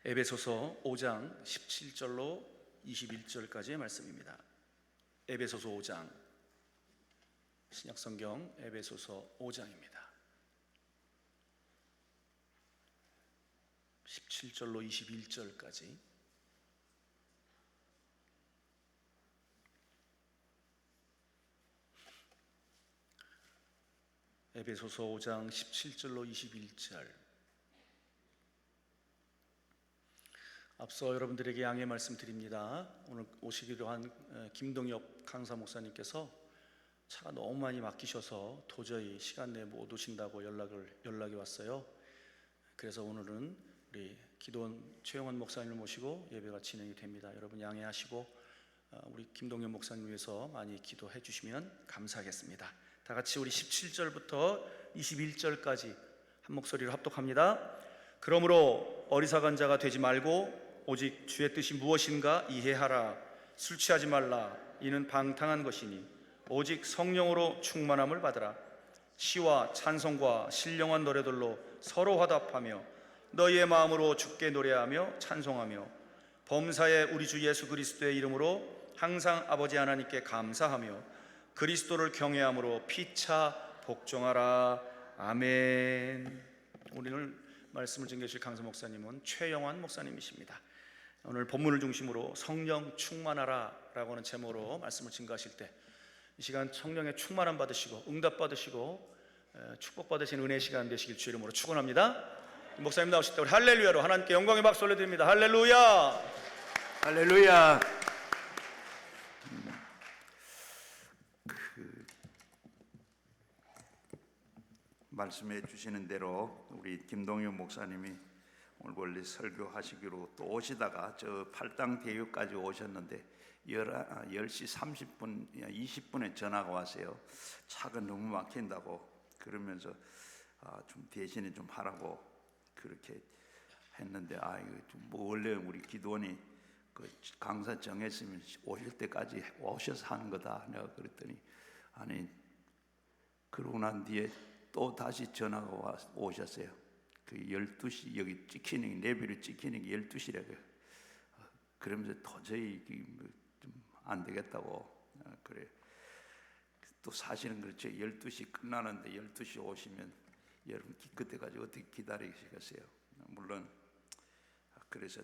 에베소서 5장 17절로 21절까지의 말씀입니다. 에베소서 5장, 신약성경 에베소서 5장입니다. 17절로 21절까지. 에베소서 5장 17절로 21절. 앞서 여러분들에게 양해 말씀드립니다. 오늘 오시기로 한 김동엽 강사 목사님께서 차가 너무 많이 막히셔서 도저히 시간 내에 못 오신다고 연락이 왔어요. 그래서 오늘은 우리 기도원 최영원 목사님을 모시고 예배가 진행이 됩니다. 여러분 양해하시고 우리 김동엽 목사님 위해서 많이 기도해 주시면 감사하겠습니다. 다 같이 우리 17절부터 21절까지 한 목소리로 합독합니다. 그러므로 어리석은 자가 되지 말고 오직 주의 뜻이 무엇인가 이해하라. 술 취하지 말라. 이는 방탕한 것이니 오직 성령으로 충만함을 받으라. 시와 찬송과 신령한 노래들로 서로 화답하며 너희의 마음으로 주께 노래하며 찬송하며 범사에 우리 주 예수 그리스도의 이름으로 항상 아버지 하나님께 감사하며 그리스도를 경외함으로 피차 복종하라. 아멘. 오늘 말씀을 전개하실 강사 목사님은 최영환 목사님이십니다. 오늘 본문을 중심으로 성령 충만하라 라고 하는 제목으로 말씀을 증거하실 때 이 시간 성령의 충만함 받으시고 응답 받으시고 축복 받으신 은혜의 시간 되시길 주의 이름으로 축원합니다. 목사님 나오실 때 우리 할렐루야로 하나님께 영광의 박수 올려드립니다. 할렐루야, 할렐루야. 말씀해 주시는 대로 우리 김동엽 목사님이 오늘 원래 설교하시기로 또 오시다가 저 팔당 대유까지 오셨는데 10시 30분, 20분에 전화가 왔어요. 차가 너무 막힌다고. 그러면서 좀 대신에 좀 하라고 그렇게 했는데 이거 좀 원래 우리 기도원이 그 강사 정했으면 오실 때까지 오셔서 하는 거다. 내가 그랬더니 아니, 그러고 난 뒤에 또 다시 전화가 오셨어요. 그 12시 여기 찍히는 게 내비로 찍히는 게 12시라고요. 그러면서 도저히 좀 안 되겠다고 그래. 또 사실은 그렇죠. 12시 끝나는데 12시 오시면 여러분 그때까지 어떻게 기다리시겠어요? 물론 그래서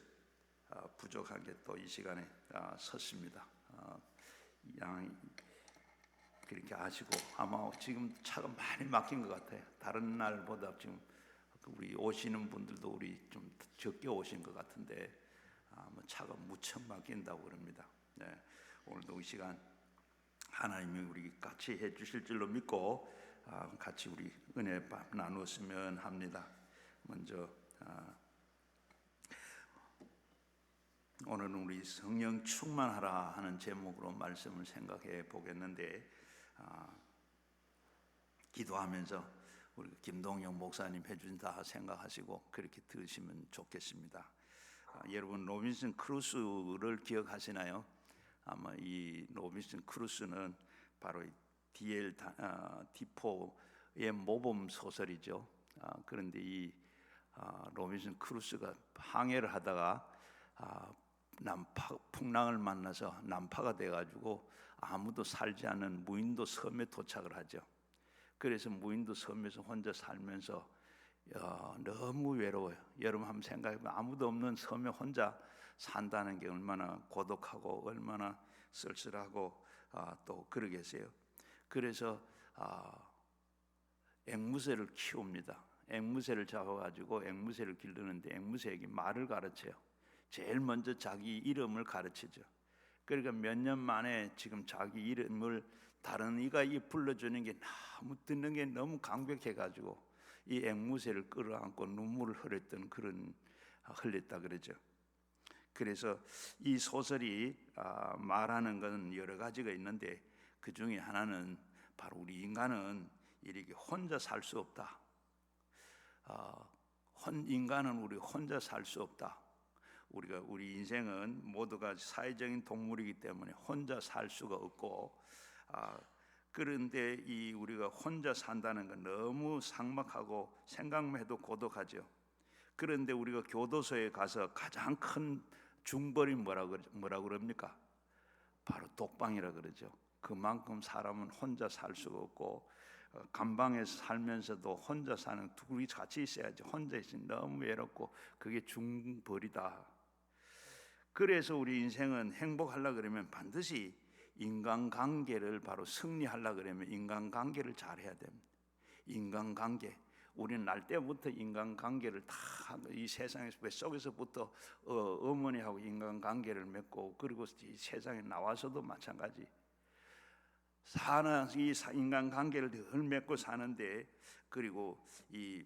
부족한 게 또 이 시간에 섰습니다. 그렇게 아시고 아마 지금 차가 많이 막힌 것 같아요. 다른 날보다 지금 우리 오시는 분들도 우리 좀 적게 오신 것 같은데 차가 무척 막힌다고 그럽니다. 네, 오늘도 이 시간 하나님이 우리 같이 해주실 줄로 믿고 같이 우리 은혜 나누었으면 합니다. 먼저 오늘은 우리 성령 충만하라 하는 제목으로 말씀을 생각해 보겠는데 기도하면서 우리 김동영 목사님 해준다 생각하시고 그렇게 들으시면 좋겠습니다. 여러분 로빈슨 크루소를 기억하시나요? 아마 이 로빈슨 크루소는 바로 D.L. 디포의 모범 소설이죠. 그런데 이 로빈슨 크루소가 항해를 하다가 풍랑을 만나서 난파가 돼가지고 아무도 살지 않은 무인도 섬에 도착을 하죠. 그래서 무인도 섬에서 혼자 살면서 너무 외로워요. 여러분 한번 생각해보면 아무도 없는 섬에 혼자 산다는 게 얼마나 고독하고 얼마나 쓸쓸하고 또 그러겠어요. 그래서 앵무새를 키웁니다. 앵무새를 잡아가지고 앵무새를 기르는데 앵무새에게 말을 가르쳐요. 제일 먼저 자기 이름을 가르치죠. 그러니까 몇 년 만에 지금 자기 이름을 다른 이가 불러주는 게 너무 듣는 게 너무 강력해가지고 이 앵무새를 끌어안고 눈물을 흘렸다 그러죠. 그래서 이 소설이 말하는 건 여러 가지가 있는데 그 중에 하나는 바로 우리 인간은 이렇게 혼자 살 수 없다. 인간은 우리 혼자 살 수 없다. 우리 인생은 모두가 사회적인 동물이기 때문에 혼자 살 수가 없고 그런데 우리가 혼자 산다는 건 너무 삭막하고 생각만 해도 고독하죠. 그런데 우리가 교도소에 가서 가장 큰 중벌이 뭐라 그럽니까? 바로 독방이라 그러죠. 그만큼 사람은 혼자 살 수가 없고 감방에서 살면서도 혼자 사는, 둘이 같이 있어야지. 혼자 있으면 너무 외롭고 그게 중벌이다. 그래서 우리 인생은 행복하려고 그러면 반드시 인간관계를 바로 승리하려고 그러면 인간관계를 잘해야 됩니다. 인간관계, 우리는 날 때부터 인간관계를 다 이 세상에서 뱃속에서부터 어머니하고 인간관계를 맺고, 그리고 이 세상에 나와서도 마찬가지 사는 이 인간관계를 늘 맺고 사는데, 그리고 이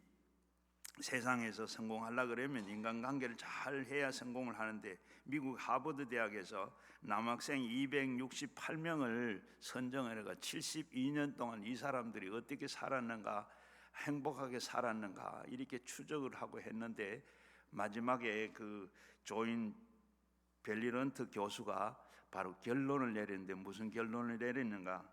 세상에서 성공하려고 그러면 인간관계를 잘 해야 성공을 하는데, 미국 하버드 대학에서 남학생 268명을 선정해가 72년 동안 이 사람들이 어떻게 살았는가, 행복하게 살았는가 이렇게 추적을 하고 했는데, 마지막에 그 조인 벨리런트 교수가 바로 결론을 내렸는데, 무슨 결론을 내렸는가,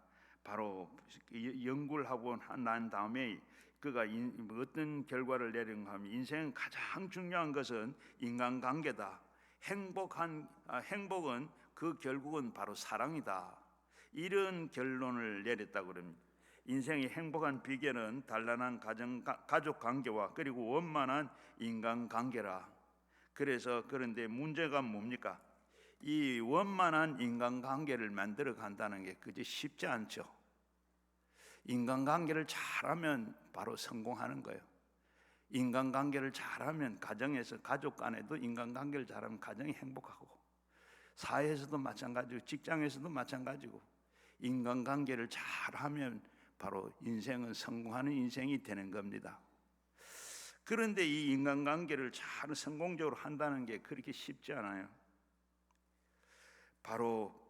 바로 연구를 하고 난 다음에 그가 어떤 결과를 내린가 하면, 인생은 가장 중요한 것은 인간관계다. 행복은 그 결국은 바로 사랑이다. 이런 결론을 내렸다고 그럽니다. 인생의 행복한 비결은 단란한 가족 관계와 그리고 원만한 인간관계라. 그런데 문제가 뭡니까? 이 원만한 인간관계를 만들어 간다는 게 그지 쉽지 않죠. 인간관계를 잘하면 바로 성공하는 거예요. 인간관계를 잘하면 가정에서, 가족 간에도 인간관계를 잘하면 가정이 행복하고, 사회에서도 마찬가지고 직장에서도 마찬가지고, 인간관계를 잘하면 바로 인생은 성공하는 인생이 되는 겁니다. 그런데 이 인간관계를 잘 성공적으로 한다는 게 그렇게 쉽지 않아요. 바로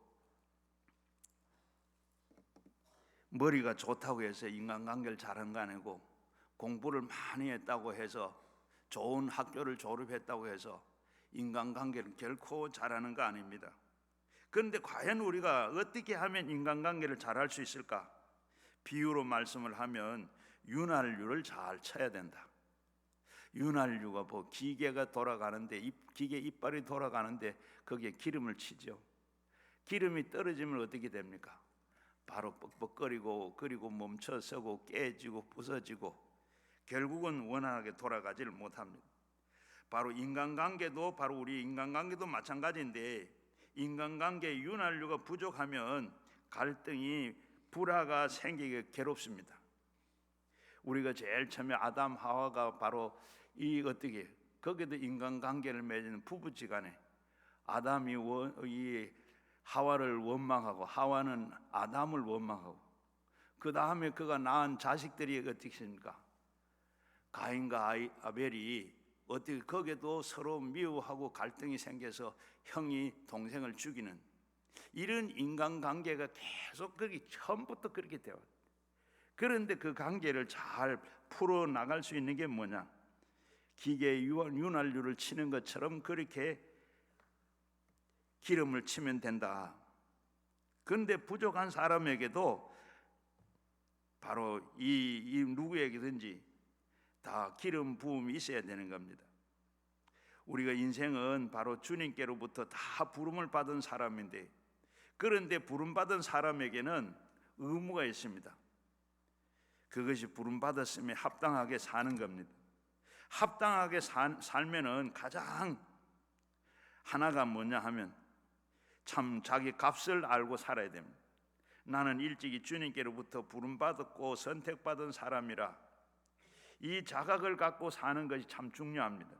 머리가 좋다고 해서 인간관계를 잘한 거 아니고, 공부를 많이 했다고 해서, 좋은 학교를 졸업했다고 해서 인간관계를 결코 잘하는 거 아닙니다. 그런데 과연 우리가 어떻게 하면 인간관계를 잘할 수 있을까? 비유로 말씀을 하면 윤활유를 잘 쳐야 된다. 윤활유가 뭐 기계가 돌아가는데, 기계 이빨이 돌아가는데 거기에 기름을 치죠. 기름이 떨어지면 어떻게 됩니까? 바로 뻑뻑거리고, 그리고 멈춰서고 깨지고 부서지고, 결국은 원활하게 돌아가지를 못합니다. 바로 인간관계도, 바로 우리 인간관계도 마찬가지인데, 인간관계 윤활유가 부족하면 갈등이, 불화가 생기게 괴롭습니다. 우리가 제일 처음에 아담 하와가 바로 어떻게 거기도 인간관계를 맺는 부부지간에 아담이 이 하와를 원망하고 하와는 아담을 원망하고, 그 다음에 그가 낳은 자식들이 어떻게 했습니까? 가인과 아벨이 어떻게 거기도 서로 미워하고 갈등이 생겨서 형이 동생을 죽이는, 이런 인간관계가 계속 거기 처음부터 그렇게 되어. 그런데 그 관계를 잘 풀어나갈 수 있는 게 뭐냐? 기계에 윤활유를 치는 것처럼 그렇게 기름을 치면 된다. 그런데 부족한 사람에게도 바로 이 누구에게든지 다 기름 부음이 있어야 되는 겁니다. 우리가 인생은 바로 주님께로부터 다 부름을 받은 사람인데, 그런데 부름받은 사람에게는 의무가 있습니다. 그것이 부름받았음에 합당하게 사는 겁니다. 합당하게 살면은 가장 하나가 뭐냐 하면, 참 자기 값을 알고 살아야 됩니다. 나는 일찍이 주님께로부터 부름받았고 선택받은 사람이라, 이 자각을 갖고 사는 것이 참 중요합니다.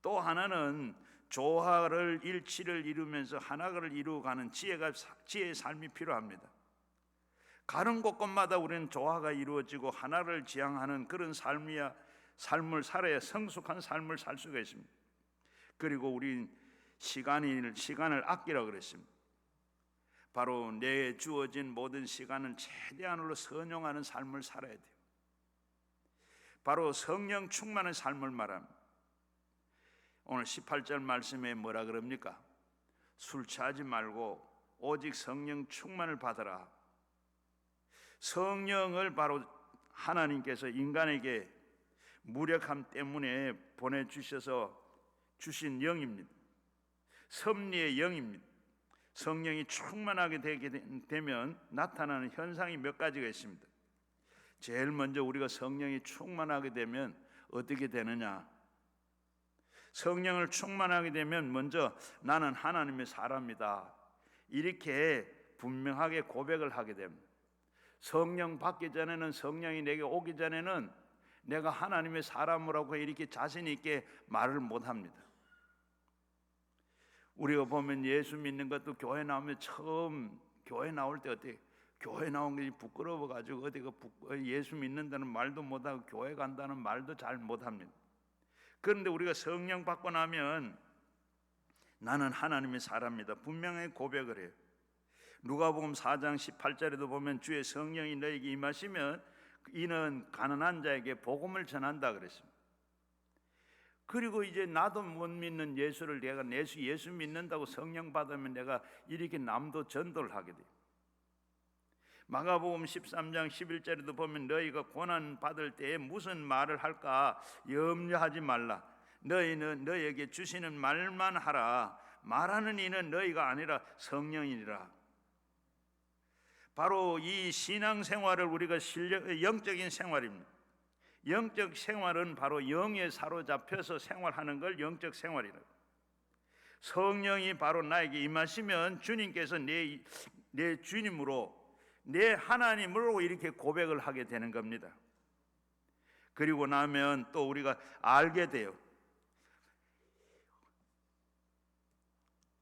또 하나는 조화를, 일치를 이루면서 하나를 이루어가는 지혜의 삶이 필요합니다. 가는 곳곳마다 우리는 조화가 이루어지고 하나를 지향하는 그런 삶을 살아야 성숙한 삶을 살 수가 있습니다. 그리고 우린 시간을 아끼라고 그랬습니다. 바로 내 주어진 모든 시간을 최대한으로 선용하는 삶을 살아야 돼요. 바로 성령 충만한 삶을 말합니다. 오늘 18절 말씀에 뭐라 그럽니까? 술 취하지 말고 오직 성령 충만을 받으라. 성령을 바로 하나님께서 인간에게 무력함 때문에 보내주셔서 주신 영입니다. 섭리의 영입니다. 성령이 충만하게 되게 되면 나타나는 현상이 몇 가지가 있습니다. 제일 먼저 우리가 성령이 충만하게 되면 어떻게 되느냐? 성령을 충만하게 되면 먼저 나는 하나님의 사람이다, 이렇게 분명하게 고백을 하게 됩니다. 성령 받기 전에는, 성령이 내게 오기 전에는 내가 하나님의 사람이라고 이렇게 자신 있게 말을 못합니다. 우리가 보면 예수 믿는 것도 교회 나오면 처음 교회 나올 때 어떻게, 교회 나온 게 부끄러워가지고 어디가 예수 믿는다는 말도 못하고 교회 간다는 말도 잘 못합니다. 그런데 우리가 성령 받고 나면 나는 하나님의 사람이다 분명히 고백을 해요. 누가복음 4장 18절에도 보면 주의 성령이 너에게 임하시면 이는 가난한 자에게 복음을 전한다 그랬습니다. 그리고 이제 나도 못 믿는 예수를 내가 예수 믿는다고 성령 받으면 내가 이렇게 남도 전도를 하게 돼요. 마가복음 13장 11절에도 보면 너희가 고난 받을 때에 무슨 말을 할까 염려하지 말라. 너희는 너희에게 주시는 말만 하라. 말하는 이는 너희가 아니라 성령이니라. 바로 이 신앙생활을 우리가 영적인 생활입니다. 영적 생활은 바로 영에 사로잡혀서 생활하는 걸 영적 생활이라고. 성령이 바로 나에게 임하시면 주님께서 내 주님으로, 내 하나님으로 이렇게 고백을 하게 되는 겁니다. 그리고 나면 또 우리가 알게 돼요.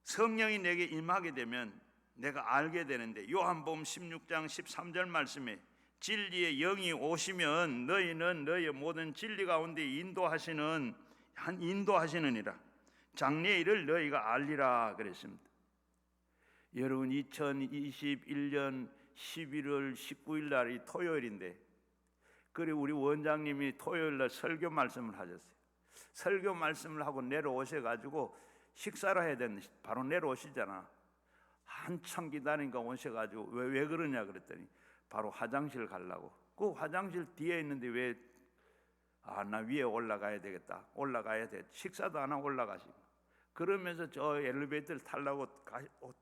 성령이 내게 임하게 되면 내가 알게 되는데, 요한복음 16장 13절 말씀에 진리의 영이 오시면 너희는 너희의 모든 진리 가운데 인도하시느니라. 장래의 일을 너희가 알리라 그랬습니다. 여러분 2021년 11월 19일 날이 토요일인데, 그리고 우리 원장님이 토요일 날 설교 말씀을 하셨어요. 설교 말씀을 하고 내려오셔가지고 식사를 해야 되는데 바로 내려오시잖아. 한참 기다리니까 오셔가지고 왜 그러냐 그랬더니 바로 화장실 가려고. 그 화장실 뒤에 있는데 나 위에 올라가야 되겠다, 올라가야 돼, 식사도 안 하고 올라가시고, 그러면서 저 엘리베이터를 타려고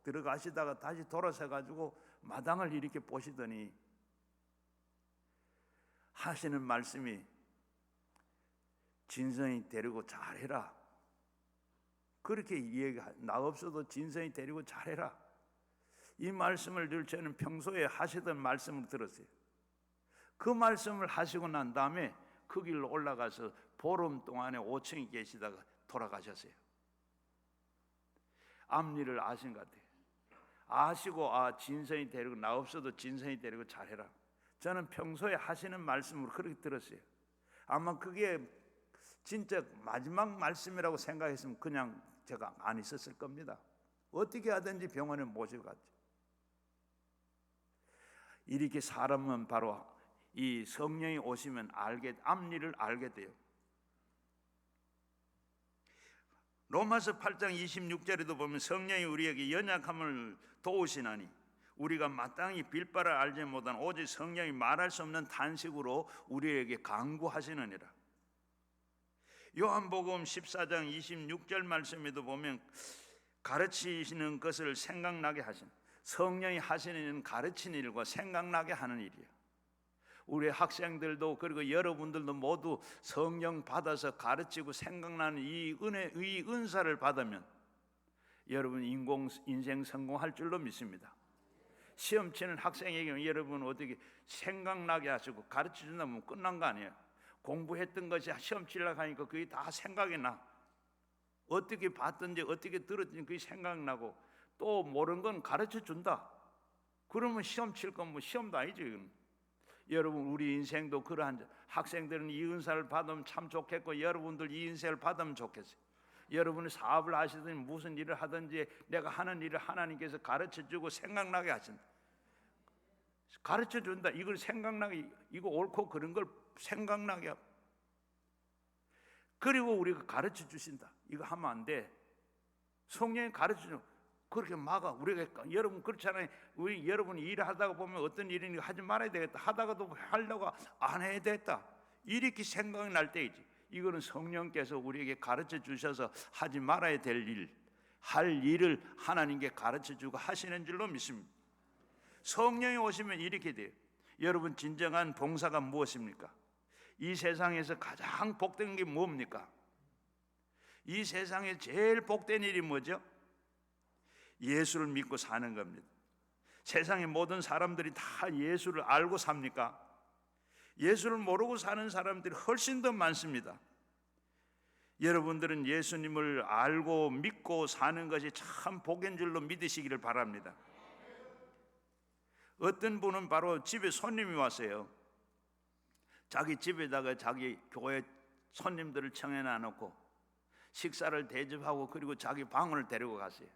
들어가시다가 다시 돌아서가지고 마당을 이렇게 보시더니 하시는 말씀이 진성이 데리고 잘해라. 그렇게 나 없어도 진성이 데리고 잘해라. 이 말씀을 늘 저는 평소에 하시던 말씀을 들었어요. 그 말씀을 하시고 난 다음에 그 길로 올라가서 보름 동안에 5층에 계시다가 돌아가셨어요. 앞일을 아신 것 같아요. 아시고 진성이 데리고, 나 없어도 진성이 데리고 잘해라. 저는 평소에 하시는 말씀으로 그렇게 들었어요. 아마 그게 진짜 마지막 말씀이라고 생각했으면 그냥 제가 안 있었을 겁니다. 어떻게 하든지 병원에 모시고 갔죠. 이렇게 사람은 바로 이 성령이 오시면 앞일을 알게 돼요. 로마서 8장 26절에도 보면 성령이 우리에게 연약함을 도우시나니 우리가 마땅히 빌 바를 알지 못한 오직 성령이 말할 수 없는 탄식으로 우리에게 간구하시느니라. 요한복음 14장 26절 말씀에도 보면 가르치시는 것을 생각나게 하신, 성령이 하시는 일은 가르치는 일과 생각나게 하는 일이에요. 우리 학생들도 그리고 여러분들도 모두 성령 받아서 가르치고 생각나는 이 은사를 받으면 여러분 인생 성공할 줄로 믿습니다. 시험 치는 학생에게 여러분 어떻게 생각나게 하시고 가르쳐준다면 끝난 거 아니에요. 공부했던 것이 시험 치려고 하니까 그게 다 생각이 나. 어떻게 봤든지 어떻게 들었든지 그게 생각나고, 또 모르는 건 가르쳐준다. 그러면 시험 칠 건 뭐 시험도 아니죠. 이건. 여러분 우리 인생도 그러한, 학생들은 이 은사를 받으면 참 좋겠고 여러분들 이 은사를 받으면 좋겠어요. 여러분이 사업을 하시든지 무슨 일을 하든지 내가 하는 일을 하나님께서 가르쳐주고 생각나게 하신다. 가르쳐준다. 이걸 생각나게, 이거 옳고 그런 걸 생각나게 하고, 그리고 우리가 가르쳐주신다. 이거 하면 안 돼. 성령이 가르쳐주는, 그렇게 막아. 우리가, 여러분 그렇잖아요. 여러분이 일을 하다가 보면 어떤 일이니 하지 말아야 되겠다, 하다가도 하려고 안 해야 되겠다, 이렇게 생각이 날 때이지. 이거는 성령께서 우리에게 가르쳐 주셔서 하지 말아야 될 일, 할 일을 하나님께 가르쳐 주고 하시는 줄로 믿습니다. 성령이 오시면 이렇게 돼요. 여러분, 진정한 봉사가 무엇입니까? 이 세상에서 가장 복된 게 뭡니까? 이 세상에 제일 복된 일이 뭐죠? 예수를 믿고 사는 겁니다. 세상의 모든 사람들이 다 예수를 알고 삽니까? 예수를 모르고 사는 사람들이 훨씬 더 많습니다. 여러분들은 예수님을 알고 믿고 사는 것이 참 복인 줄로 믿으시기를 바랍니다. 어떤 분은 바로 집에 손님이 왔어요. 자기 집에다가 자기 교회 손님들을 청해놔 놓고 식사를 대접하고 그리고 자기 방을 데리고 갔어요.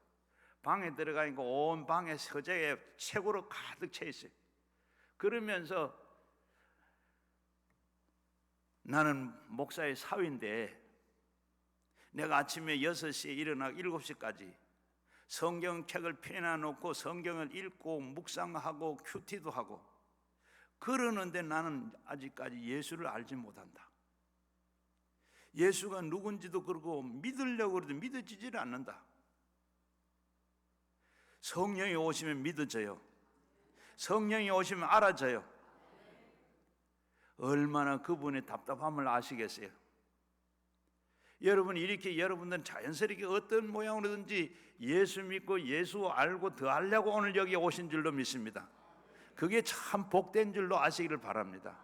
방에 들어가니까 온 방에 서재에 책으로 가득 차 있어요. 그러면서 나는 목사의 사위인데 내가 아침에 6시에 일어나 7시까지 성경책을 펴놔 놓고 성경을 읽고 묵상하고 큐티도 하고 그러는데 나는 아직까지 예수를 알지 못한다. 예수가 누군지도 그러고 믿으려고 그래도 믿어지질 않는다. 성령이 오시면 믿어져요. 성령이 오시면 알아져요. 얼마나 그분의 답답함을 아시겠어요? 여러분, 이렇게 여러분들은 자연스럽게 어떤 모양으로든지 예수 믿고 예수 알고 더 알려고 오늘 여기 오신 줄로 믿습니다. 그게 참 복된 줄로 아시기를 바랍니다.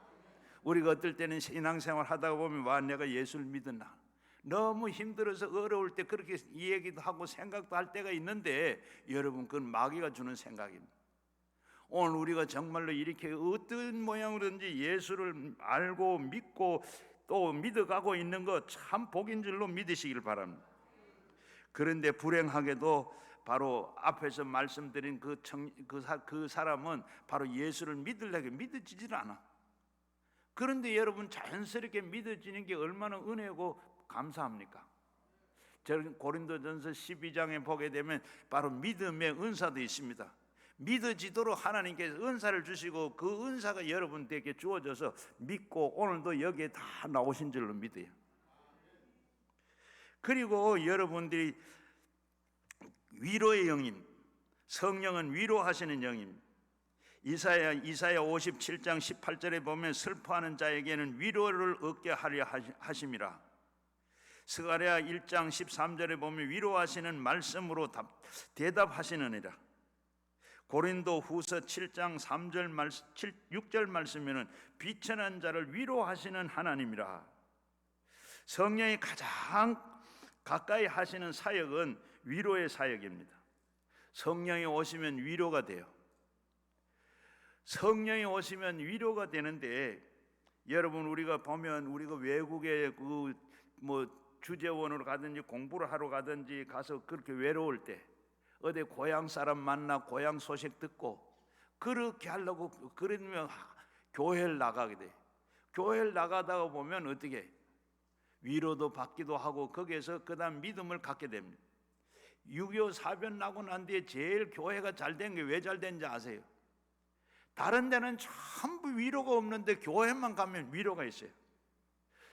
우리가 어떨 때는 신앙생활 하다가 보면 와, 내가 예수를 믿었나? 너무 힘들어서 어려울 때 그렇게 이 얘기도 하고 생각도 할 때가 있는데 여러분, 그건 마귀가 주는 생각입니다. 오늘 우리가 정말로 이렇게 어떤 모양으로든지 예수를 알고 믿고 또 믿어가고 있는 것 참 복인 줄로 믿으시길 바랍니다. 그런데 불행하게도 바로 앞에서 말씀드린 그 사람은 바로 예수를 믿으려고 믿어지질 않아. 그런데 여러분, 자연스럽게 믿어지는 게 얼마나 은혜고 감사합니까? 저는 고린도전서 12장에 보게 되면 바로 믿음의 은사도 있습니다. 믿어지도록 하나님께서 은사를 주시고 그 은사가 여러분들에게 주어져서 믿고 오늘도 여기에 다 나오신 줄로 믿어요. 그리고 여러분들이 위로의 영임, 성령은 위로하시는 영임. 이사야 57장 18절에 보면 슬퍼하는 자에게는 위로를 얻게 하려 하심이라. 스가랴 1장 13절에 보면 위로하시는 말씀으로 대답하시느니라. 고린도 후서 7장 6절 말씀에는 비천한 자를 위로하시는 하나님이라. 성령이 가장 가까이 하시는 사역은 위로의 사역입니다. 성령이 오시면 위로가 돼요. 성령이 오시면 위로가 되는데 여러분, 우리가 보면 우리가 외국에 주재원으로 가든지 공부를 하러 가든지 가서 그렇게 외로울 때 어디 고향 사람 만나 고향 소식 듣고 그렇게 하려고 그러면 교회를 나가게 돼. 교회를 나가다가 보면 어떻게 위로도 받기도 하고 거기에서 그다음 믿음을 갖게 됩니다. 6.25 사변 나고 난 뒤에 제일 교회가 잘 된 게 왜 잘 된지 아세요? 다른 데는 전부 위로가 없는데 교회만 가면 위로가 있어요.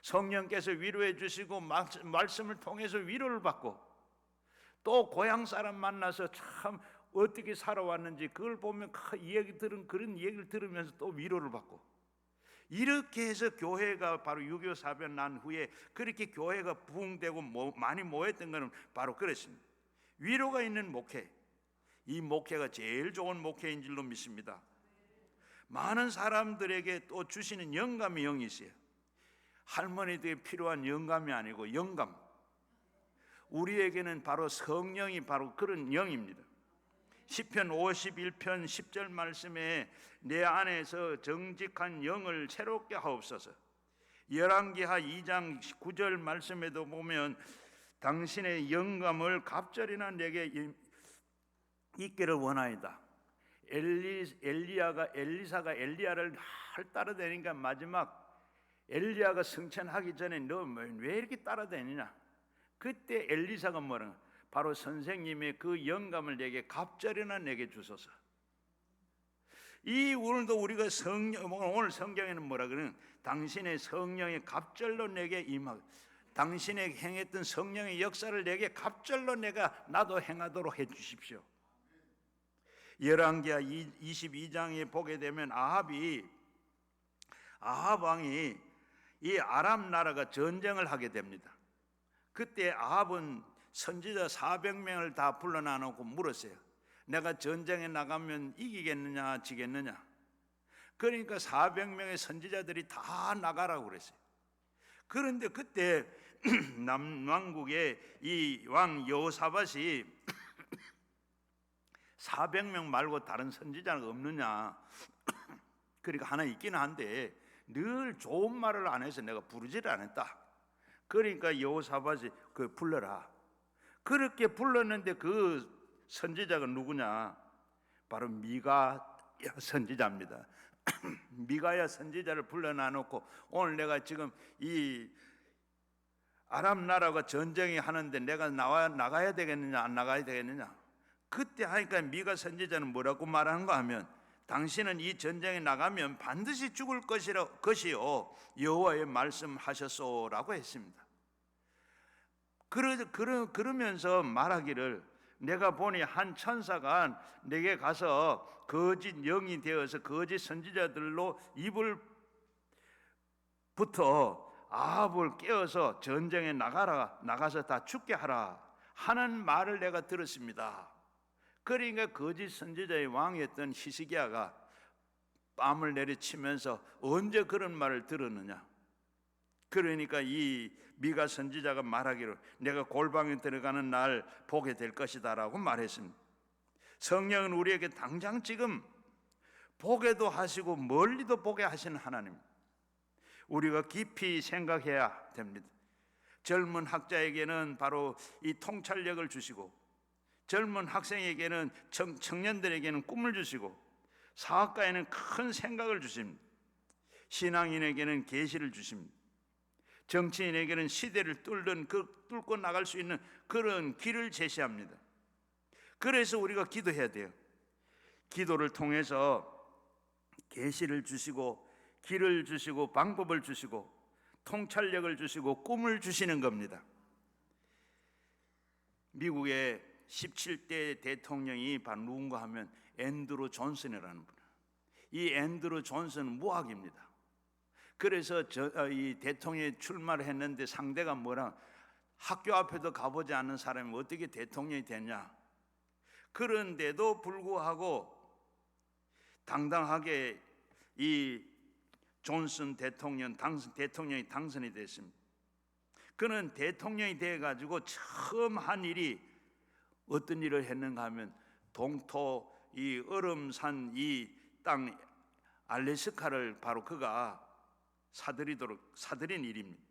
성령께서 위로해 주시고 말씀을 통해서 위로를 받고 또 고향 사람 만나서 참 어떻게 살아왔는지 그걸 보면 그런 얘기를 들으면서 또 위로를 받고 이렇게 해서 교회가 바로 6.25 사변 난 후에 그렇게 교회가 부흥되고 많이 모였던 것은 바로 그렇습니다. 위로가 있는 목회, 이 목회가 제일 좋은 목회인 줄로 믿습니다. 많은 사람들에게 또 주시는 영감의 영이 있어요. 할머니들에게 필요한 영감이 아니고 영감, 우리에게는 바로 성령이 바로 그런 영입니다. 시편 51편 10절 말씀에 내 안에서 정직한 영을 새롭게 하옵소서. 열왕기하 2장 9절 말씀에도 보면 당신의 영감을 갑절이나 내게 있기를 원하이다. 엘리사가 엘리야를 따라다니니까 마지막 엘리야가 승천하기 전에 너 왜 이렇게 따라다니냐? 그때 엘리사가 뭐라고? 바로 선생님의 그 영감을 내게 갑절이나 내게 주소서. 이 오늘도 우리가 오늘 성경에는 뭐라 그러는, 당신의 성령의 갑절로 내게 임하, 당신의 행했던 성령의 역사를 내게 갑절로 나도 행하도록 해 주십시오. 열왕기하 22장에 보게 되면 아합 왕이 이 아람 나라가 전쟁을 하게 됩니다. 그때 아합은 선지자 400명을 다 불러놔 놓고 물었어요. 내가 전쟁에 나가면 이기겠느냐 지겠느냐. 그러니까 400명의 선지자들이 다 나가라고 그랬어요. 그런데 그때 남왕국의 이 왕 여호사밧이 400명 말고 다른 선지자가 없느냐. 그러니까 하나 있기는 한데 늘 좋은 말을 안 해서 내가 부르지를 않았다. 그러니까 여호사밧이 그 불러라. 그렇게 불렀는데 그 선지자가 누구냐? 바로 미가 선지자입니다. 미가야 선지자를 불러놔 놓고 오늘 내가 지금 이 아람 나라가 전쟁이 하는데 내가 나가야 되겠느냐 안 나가야 되겠느냐. 그때 하니까 미가 선지자는 뭐라고 말하는가 하면, 당신은 이 전쟁에 나가면 반드시 죽을 것이요 여호와의 말씀하셨소라고 했습니다. 그러면서 말하기를, 내가 보니 한 천사가 내게 가서 거짓 영이 되어서 거짓 선지자들로 입을 붙어 아합을 깨어서 전쟁에 나가서 다 죽게 하라 하는 말을 내가 들었습니다. 그러니까 거짓 선지자의 왕이었던 히스기야가 뺨을 내리치면서 언제 그런 말을 들었느냐. 그러니까 이 미가 선지자가 말하기를 내가 골방에 들어가는 날 보게 될 것이다 라고 말했습니다. 성령은 우리에게 당장 지금 보게도 하시고 멀리도 보게 하시는 하나님, 우리가 깊이 생각해야 됩니다. 젊은 학자에게는 바로 이 통찰력을 주시고, 젊은 학생에게는 청년들에게는 꿈을 주시고, 사학가에는 큰 생각을 주십니다. 신앙인에게는 계시를 주십니다. 정치인에게는 시대를 뚫고 나갈 수 있는 그런 길을 제시합니다. 그래서 우리가 기도해야 돼요. 기도를 통해서 계시를 주시고 길을 주시고 방법을 주시고 통찰력을 주시고 꿈을 주시는 겁니다. 미국의 17대 대통령이 바로 누군가 하면 앤드루 존슨이라는 분이에요. 이 앤드루 존슨은 무학입니다. 그래서 이 대통령에 출마를 했는데 상대가 뭐라, 학교 앞에도 가보지 않는 사람이 어떻게 대통령이 되냐. 그런데도 불구하고 당당하게 이 존슨 대통령이 당선이 됐습니다. 그는 대통령이 돼가지고 처음 한 일이 어떤 일을 했는가 하면, 동토 이 얼음산 이 땅 알래스카를 바로 그가 사들인 일입니다.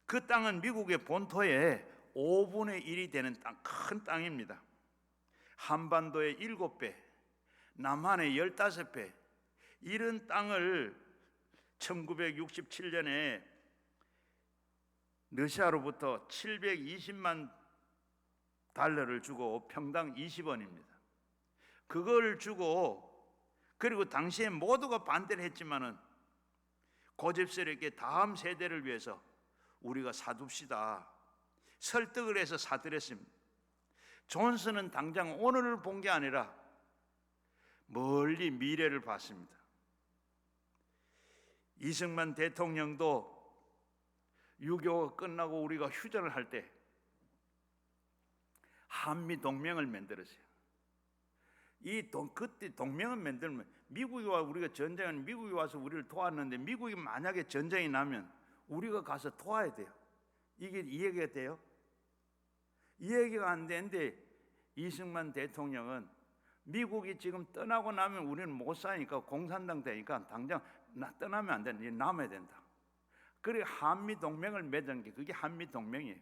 그 땅은 미국의 본토의 5분의 1이 되는 큰 땅입니다. 한반도의 7배, 남한의 15배, 이런 땅을 1967년에 러시아로부터 720만 달러를 주고 평당 20원입니다. 그걸 주고, 그리고 당시에 모두가 반대를 했지만은 고집스럽게 다음 세대를 위해서 우리가 사둡시다 설득을 해서 사들였습니다. 존슨은 당장 오늘을 본 게 아니라 멀리 미래를 봤습니다. 이승만 대통령도 6.25가 끝나고 우리가 휴전을 할 때 한미 동맹을 만들었어요. 그때 동맹을 만들면 미국이 와, 우리가 전쟁은 미국이 와서 우리를 도왔는데, 미국이 만약에 전쟁이 나면 우리가 가서 도와야 돼요. 이게 이 얘기가 돼요? 이 얘기가 안 되는데, 이승만 대통령은 미국이 지금 떠나고 나면 우리는 못 사니까 공산당 되니까 당장 떠나면 안 된다, 남아야 된다. 그래 한미 동맹을 맺은 게 그게 한미 동맹이에요.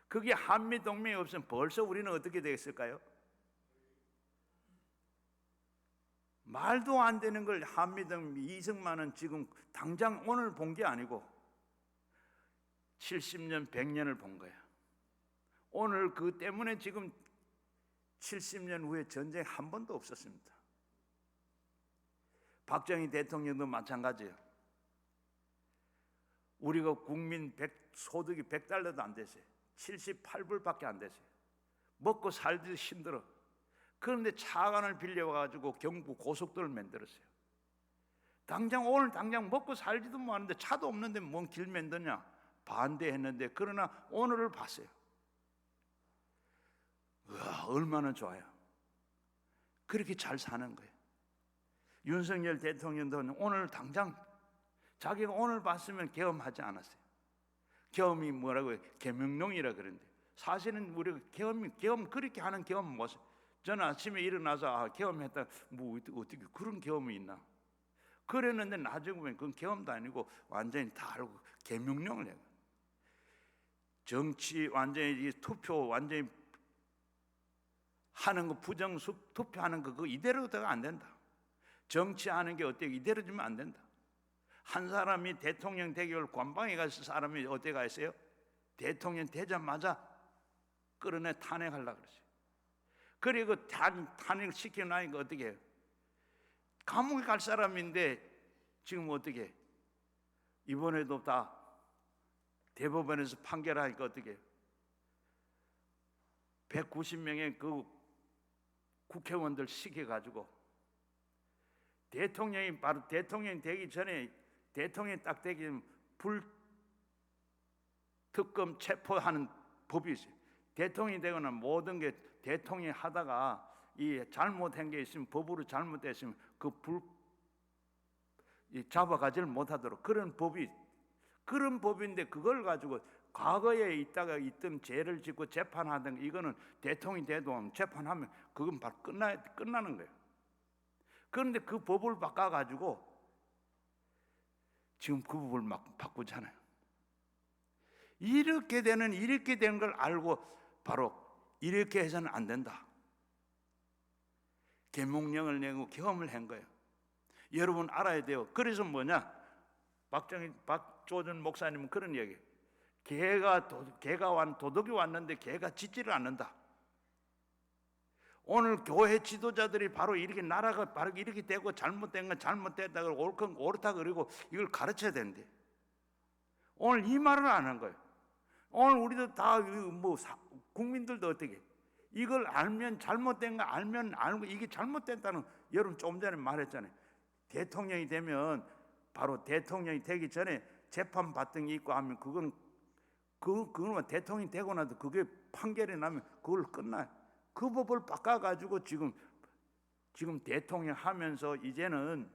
그게 한미 동맹이 없으면 벌써 우리는 어떻게 되겠을까요? 말도 안 되는 걸 한미동 이승만은 지금 당장 오늘 본 게 아니고 70년, 100년을 본 거야. 오늘 그 때문에 지금 70년 후에 전쟁 한 번도 없었습니다. 박정희 대통령도 마찬가지예요. 우리가 국민 소득이 100달러도 안 됐어요. 78불밖에 안 됐어요. 먹고 살기도 힘들어. 그런데 차관을 빌려가지고 경부 고속도로를 만들었어요. 오늘 당장 먹고 살지도 못하는데 차도 없는데 뭔 길 만드냐 반대했는데, 그러나 오늘을 봤어요. 우와, 얼마나 좋아요. 그렇게 잘 사는 거예요. 윤석열 대통령도 오늘 당장 자기가 오늘 봤으면 계엄하지 않았어요. 계엄이 뭐라고요? 계명령이라 그러는데, 사실은 우리가 계엄 그렇게 하는 계엄 못. 저는 아침에 일어나서 계엄했다. 뭐 어떻게 그런 계엄이 있나? 그랬는데 나중에 보면 그건 계엄도 아니고 완전히 다 알고 계명령을 해요. 정치 완전히 투표 완전히 하는 거, 부정 투표하는 거 그거 이대로가 안 된다. 정치하는 게 어때? 이대로 주면 안 된다. 한 사람이 대통령 되기를 관방에 가서 사람이 어디 가 있어요? 대통령 되자마자 끌어내 탄핵하려고 그랬어요. 그리고 탄핵 시켜나니까 어떻게 해요? 감옥에 갈 사람인데 지금 어떻게 해요? 이번에도 다 대법원에서 판결하니까 어떻게 해요? 190명의 그 국회의원들 시켜가지고 대통령이 바로 대통령 되기 전에, 대통령이 딱 되기 전에 불특검 체포하는 법이 있어요. 대통령이 되거나 모든 게 대통령이 하다가 이 잘못한 게 있으면, 법으로 잘못됐으면 그 잡아가지를 못하도록 그런 법인데, 그걸 가지고 과거에 있던 죄를 짓고 재판하던 이거는 대통령이 돼도 재판하면 그건 바로 끝나는 거예요. 그런데 그 법을 바꿔가지고 지금 그 법을 막 바꾸잖아요. 이렇게 되는 걸 알고 바로 이렇게 해서는 안 된다. 계명령을 내고 계엄을 한 거예요. 여러분 알아야 돼요. 그래서 뭐냐? 박조준 목사님은 그런 얘기예요. 도덕이 왔는데 개가 짖지를 않는다. 오늘 교회 지도자들이 바로 이렇게 나라가 바로 이렇게 되고 잘못된 건 잘못됐다 그러고 옳은 건 옳다 그러고 이걸 가르쳐야 되는데 오늘 이 말을 안 한 거예요. 오늘 우리도 다 국민들도 어떻게 이걸 알면, 잘못된 거 알면 알고 이게 잘못됐다는, 여러분 조금 전에 말했잖아요. 대통령이 되면 바로 대통령이 되기 전에 재판 받던 게 있고 하면 그건 대통령이 되고 나도 그게 판결이 나면 그걸 끝나요. 그 법을 바꿔가지고 지금 대통령 하면서 이제는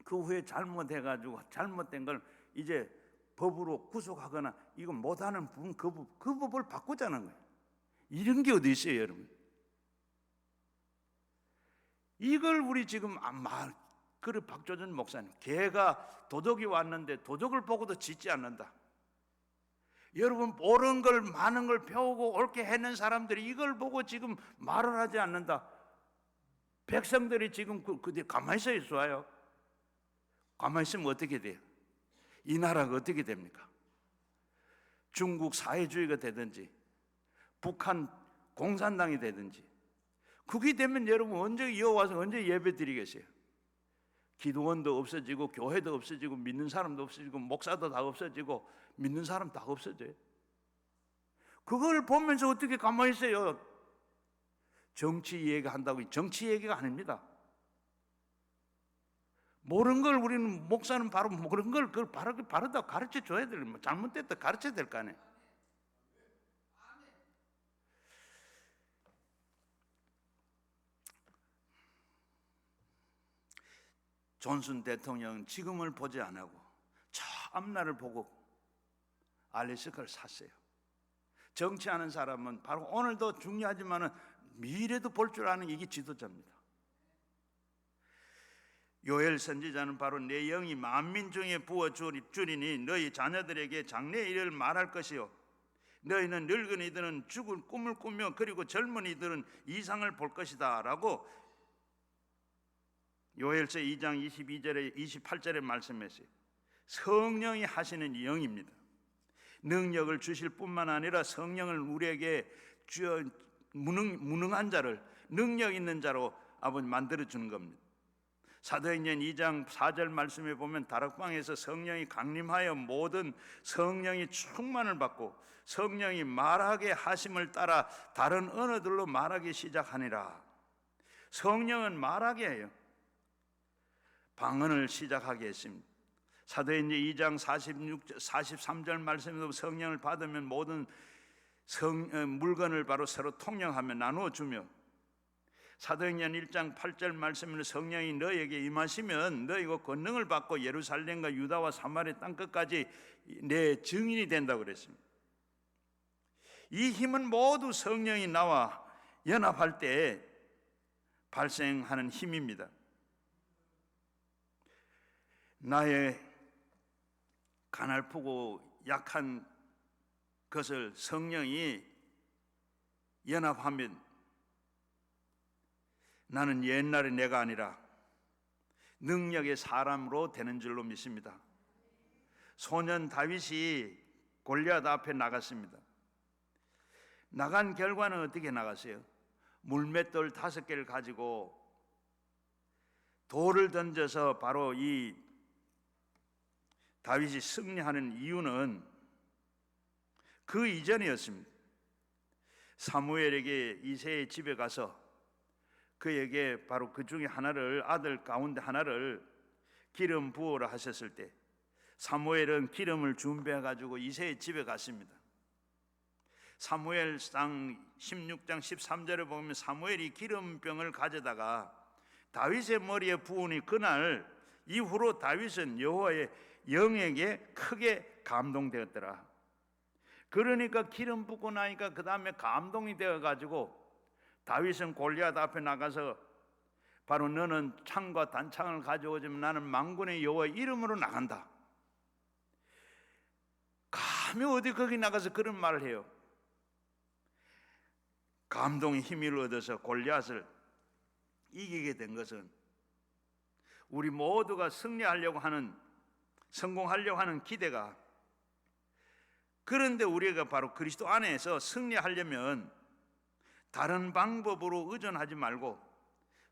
그 후에 잘못해가지고 잘못된 걸 이제 법으로 구속하거나 이거 못하는 부분 그 법을 바꾸자는 거예요. 이런 게 어디 있어요, 여러분? 이걸 우리 지금 그래 박조준 목사님, 개가 도덕이 왔는데 도덕을 보고도 짖지 않는다. 여러분 옳은 걸 많은 걸 배우고 옳게 해낸 사람들이 이걸 보고 지금 말을 하지 않는다. 백성들이 지금 그때 가만히 있어야 좋아요. 가만히 있으면 어떻게 돼요? 이 나라가 어떻게 됩니까? 중국 사회주의가 되든지 북한 공산당이 되든지 그게 되면 여러분 언제 이어와서 언제 예배 드리겠어요? 기도원도 없어지고 교회도 없어지고 믿는 사람도 없어지고 목사도 다 없어지고 믿는 사람 다 없어져요. 그걸 보면서 어떻게 가만히 있어요? 정치 얘기한다고 정치 얘기가 아닙니다. 모르는 걸 우리는 목사는 바로 모르는 걸 그걸 바르다 가르쳐 줘야 될, 잘못됐다 가르쳐야 될 거 아니에요. 존슨 대통령은 지금을 보지 안 하고 저 앞날을 보고 알래스카를 샀어요. 정치하는 사람은 바로 오늘도 중요하지만은 미래도 볼 줄 아는 이게 지도자입니다. 요엘 선지자는 바로 내 영이 만민 중에 부어주리니 너희 자녀들에게 장래 일을 말할 것이요 너희는 늙은이들은 죽을 꿈을 꾸며 그리고 젊은이들은 이상을 볼 것이다 라고 요엘서 2장 22절에 28절에 말씀했어요. 성령이 하시는 영입니다. 능력을 주실 뿐만 아니라 성령을 우리에게 주어 무능한 자를 능력 있는 자로 아버지 만들어 주는 겁니다. 사도행전 2장 4절 말씀에 보면 다락방에서 성령이 강림하여 모든 성령이 충만을 받고 성령이 말하게 하심을 따라 다른 언어들로 말하기 시작하니라. 성령은 말하게 해요. 방언을 시작하게 했습니다. 사도행전 2장 43절 말씀에도 성령을 받으면 모든 물건을 바로 서로 통용하며 나누어 주며, 사도행전 1장 8절 말씀에는 성령이 너희에게 임하시면 너희가 권능을 받고 예루살렘과 유다와 사마리아 땅끝까지 내 증인이 된다고 그랬습니다. 이 힘은 모두 성령이 나와 연합할 때 발생하는 힘입니다. 나의 가냘프고 약한 것을 성령이 연합하면 나는 옛날의 내가 아니라 능력의 사람으로 되는 줄로 믿습니다. 소년 다윗이 골리앗 앞에 나갔습니다. 나간 결과는 어떻게 나갔어요? 물맷돌 5개를 가지고 돌을 던져서 바로 이 다윗이 승리하는 이유는 그 이전이었습니다. 사무엘에게 이새의 집에 가서 그에게 바로 그 중에 하나를, 아들 가운데 하나를 기름 부으라 하셨을 때 사무엘은 기름을 준비해 가지고 이새의 집에 갔습니다. 사무엘상 16장 13절에 보면 사무엘이 기름병을 가져다가 다윗의 머리에 부으니 그날 이후로 다윗은 여호와의 영에게 크게 감동되었더라. 그러니까 기름 붓고 나니까 그 다음에 감동이 되어가지고 다윗은 골리앗 앞에 나가서 바로 너는 창과 단창을 가져오지만 나는 만군의 여호와 이름으로 나간다. 감히 어디 거기 나가서 그런 말을 해요. 감동의 힘을 얻어서 골리앗을 이기게 된 것은 우리 모두가 승리하려고 하는, 성공하려고 하는 기대가, 그런데 우리가 바로 그리스도 안에서 승리하려면 다른 방법으로 의존하지 말고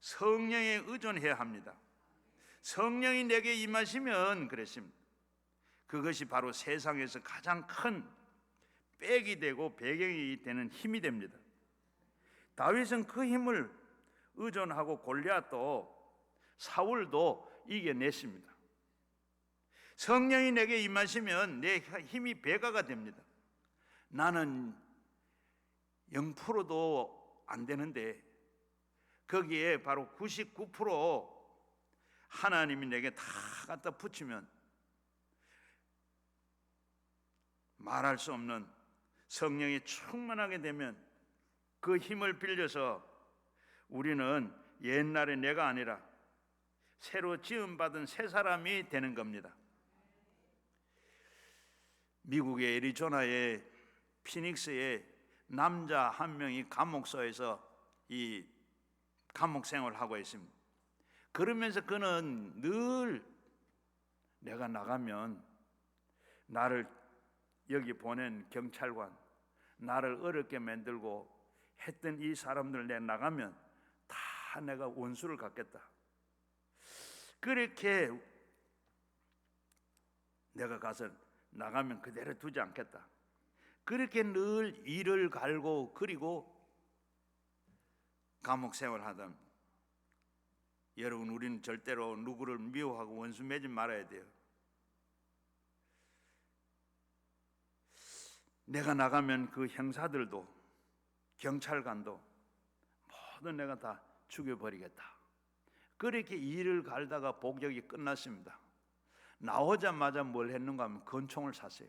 성령에 의존해야 합니다. 성령이 내게 임하시면 그랬습니다. 그것이 바로 세상에서 가장 큰 백이 되고 배경이 되는 힘이 됩니다. 다윗은 그 힘을 의존하고 골리앗도 사울도 이겨냈습니다. 성령이 내게 임하시면 내 힘이 배가가 됩니다. 나는 0%도 안 되는데 거기에 바로 99% 하나님이 내게 다 갖다 붙이면 말할 수 없는 성령이 충만하게 되면 그 힘을 빌려서 우리는 옛날의 내가 아니라 새로 지음받은 새 사람이 되는 겁니다. 미국의 애리조나의 피닉스에 남자 한 명이 감옥소에서 이 감옥 생활을 하고 있습니다. 그러면서 그는 늘 내가 나가면 나를 여기 보낸 경찰관, 나를 어렵게 만들고 했던 이 사람들 내가 나가면 다 내가 원수를 갚겠다. 그렇게 내가 가서 나가면 그대로 두지 않겠다. 그렇게 늘 이를 갈고 그리고 감옥 생활하던, 여러분 우리는 절대로 누구를 미워하고 원수 맺지 말아야 돼요. 내가 나가면 그 형사들도 경찰관도 모두 내가 다 죽여버리겠다. 그렇게 일을 갈다가 복역이 끝났습니다. 나오자마자 뭘 했는가 하면 권총을 샀어요.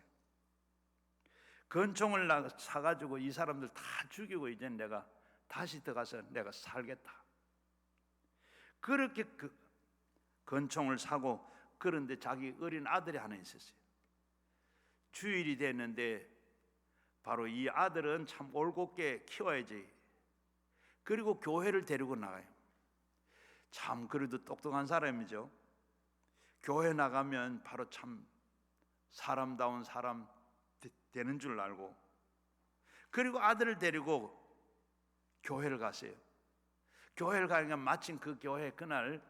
권총을 사가지고 이 사람들 다 죽이고 이제 내가 다시 들어가서 내가 살겠다. 그렇게 그 권총을 사고, 그런데 자기 어린 아들이 하나 있었어요. 주일이 됐는데 바로 이 아들은 참 올곧게 키워야지. 그리고 교회를 데리고 나가요. 참 그래도 똑똑한 사람이죠. 교회 나가면 바로 참 사람다운 사람 되는 줄 알고, 그리고 아들을 데리고 교회를 갔어요. 교회를 가니까 마침 그 교회 그날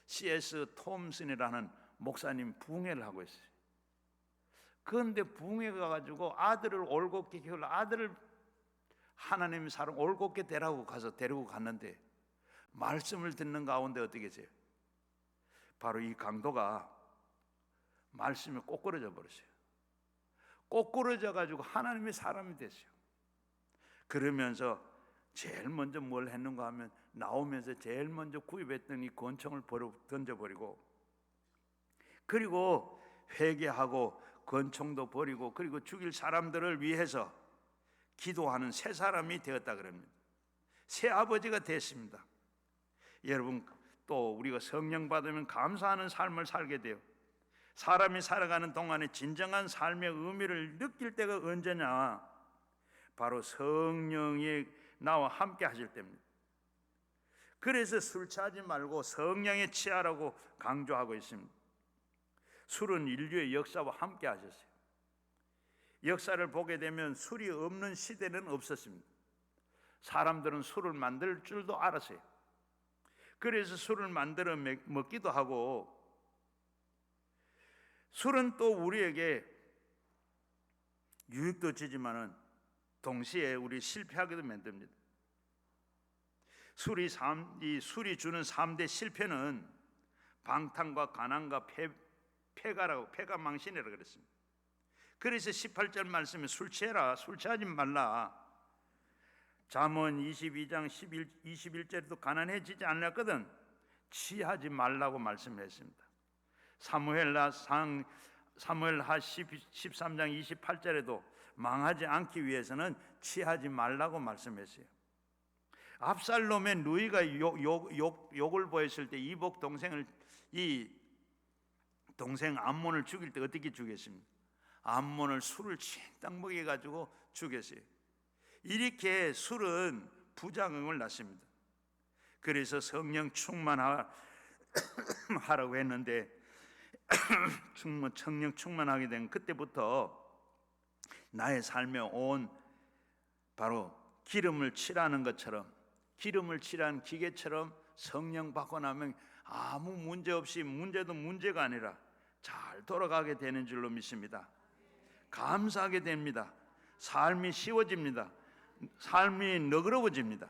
C.S. 톰슨이라는 목사님 부흥회를 하고 있어요. 그런데 부흥회 가가지고 아들을 올곧게 키울 아들을 하나님의 사람 올곧게 되라고 가서 데리고 갔는데 말씀을 듣는 가운데 어떻게 했어요? 바로 이 강도가 말씀에 꼬꾸러져 버렸어요. 꼬꾸러져 가지고 하나님의 사람이 됐어요. 그러면서 제일 먼저 뭘 했는가 하면 나오면서 제일 먼저 구입했던 이 권총을 던져버리고, 그리고 회개하고 권총도 버리고, 그리고 죽일 사람들을 위해서 기도하는 새 사람이 되었다 그럽니다. 새 아버지가 됐습니다. 여러분, 또 우리가 성령 받으면 감사하는 삶을 살게 돼요. 사람이 살아가는 동안에 진정한 삶의 의미를 느낄 때가 언제냐? 바로 성령이 나와 함께 하실 때입니다. 그래서 술 취하지 말고 성령에 취하라고 강조하고 있습니다. 술은 인류의 역사와 함께 하셨어요. 역사를 보게 되면 술이 없는 시대는 없었습니다. 사람들은 술을 만들 줄도 알았어요. 그래서 술을 만들어 먹기도 하고, 술은 또 우리에게 유익도 주지만은 동시에 우리 실패하게도 만듭니다. 술이 주는 3대 실패는 방탕과 가난과 폐가 망신이라고 그랬습니다. 그래서 18절 말씀에 술 취해라, 술 취하지 말라. 잠언 22장 21절에도 가난해지지 않았거든 취하지 말라고 말씀했습니다. 사무엘하 13장 28절에도 망하지 않기 위해서는 취하지 말라고 말씀했어요. 압살롬의 누이가 욕을 보였을 때 이복 동생을, 이 동생 암몬을 죽일 때 어떻게 죽였습니까? 암몬을 술을 칭딱 먹여가지고 죽였어요. 이렇게 술은 부작용을 낳습니다. 그래서 성령 충만하라고 했는데 성령 충만하게 된 그때부터 나의 삶에 온 바로 기름을 칠하는 것처럼, 기름을 칠한 기계처럼 성령 받고 나면 아무 문제 없이, 문제도 문제가 아니라 잘 돌아가게 되는 줄로 믿습니다. 감사하게 됩니다. 삶이 쉬워집니다. 삶이 너그러워집니다.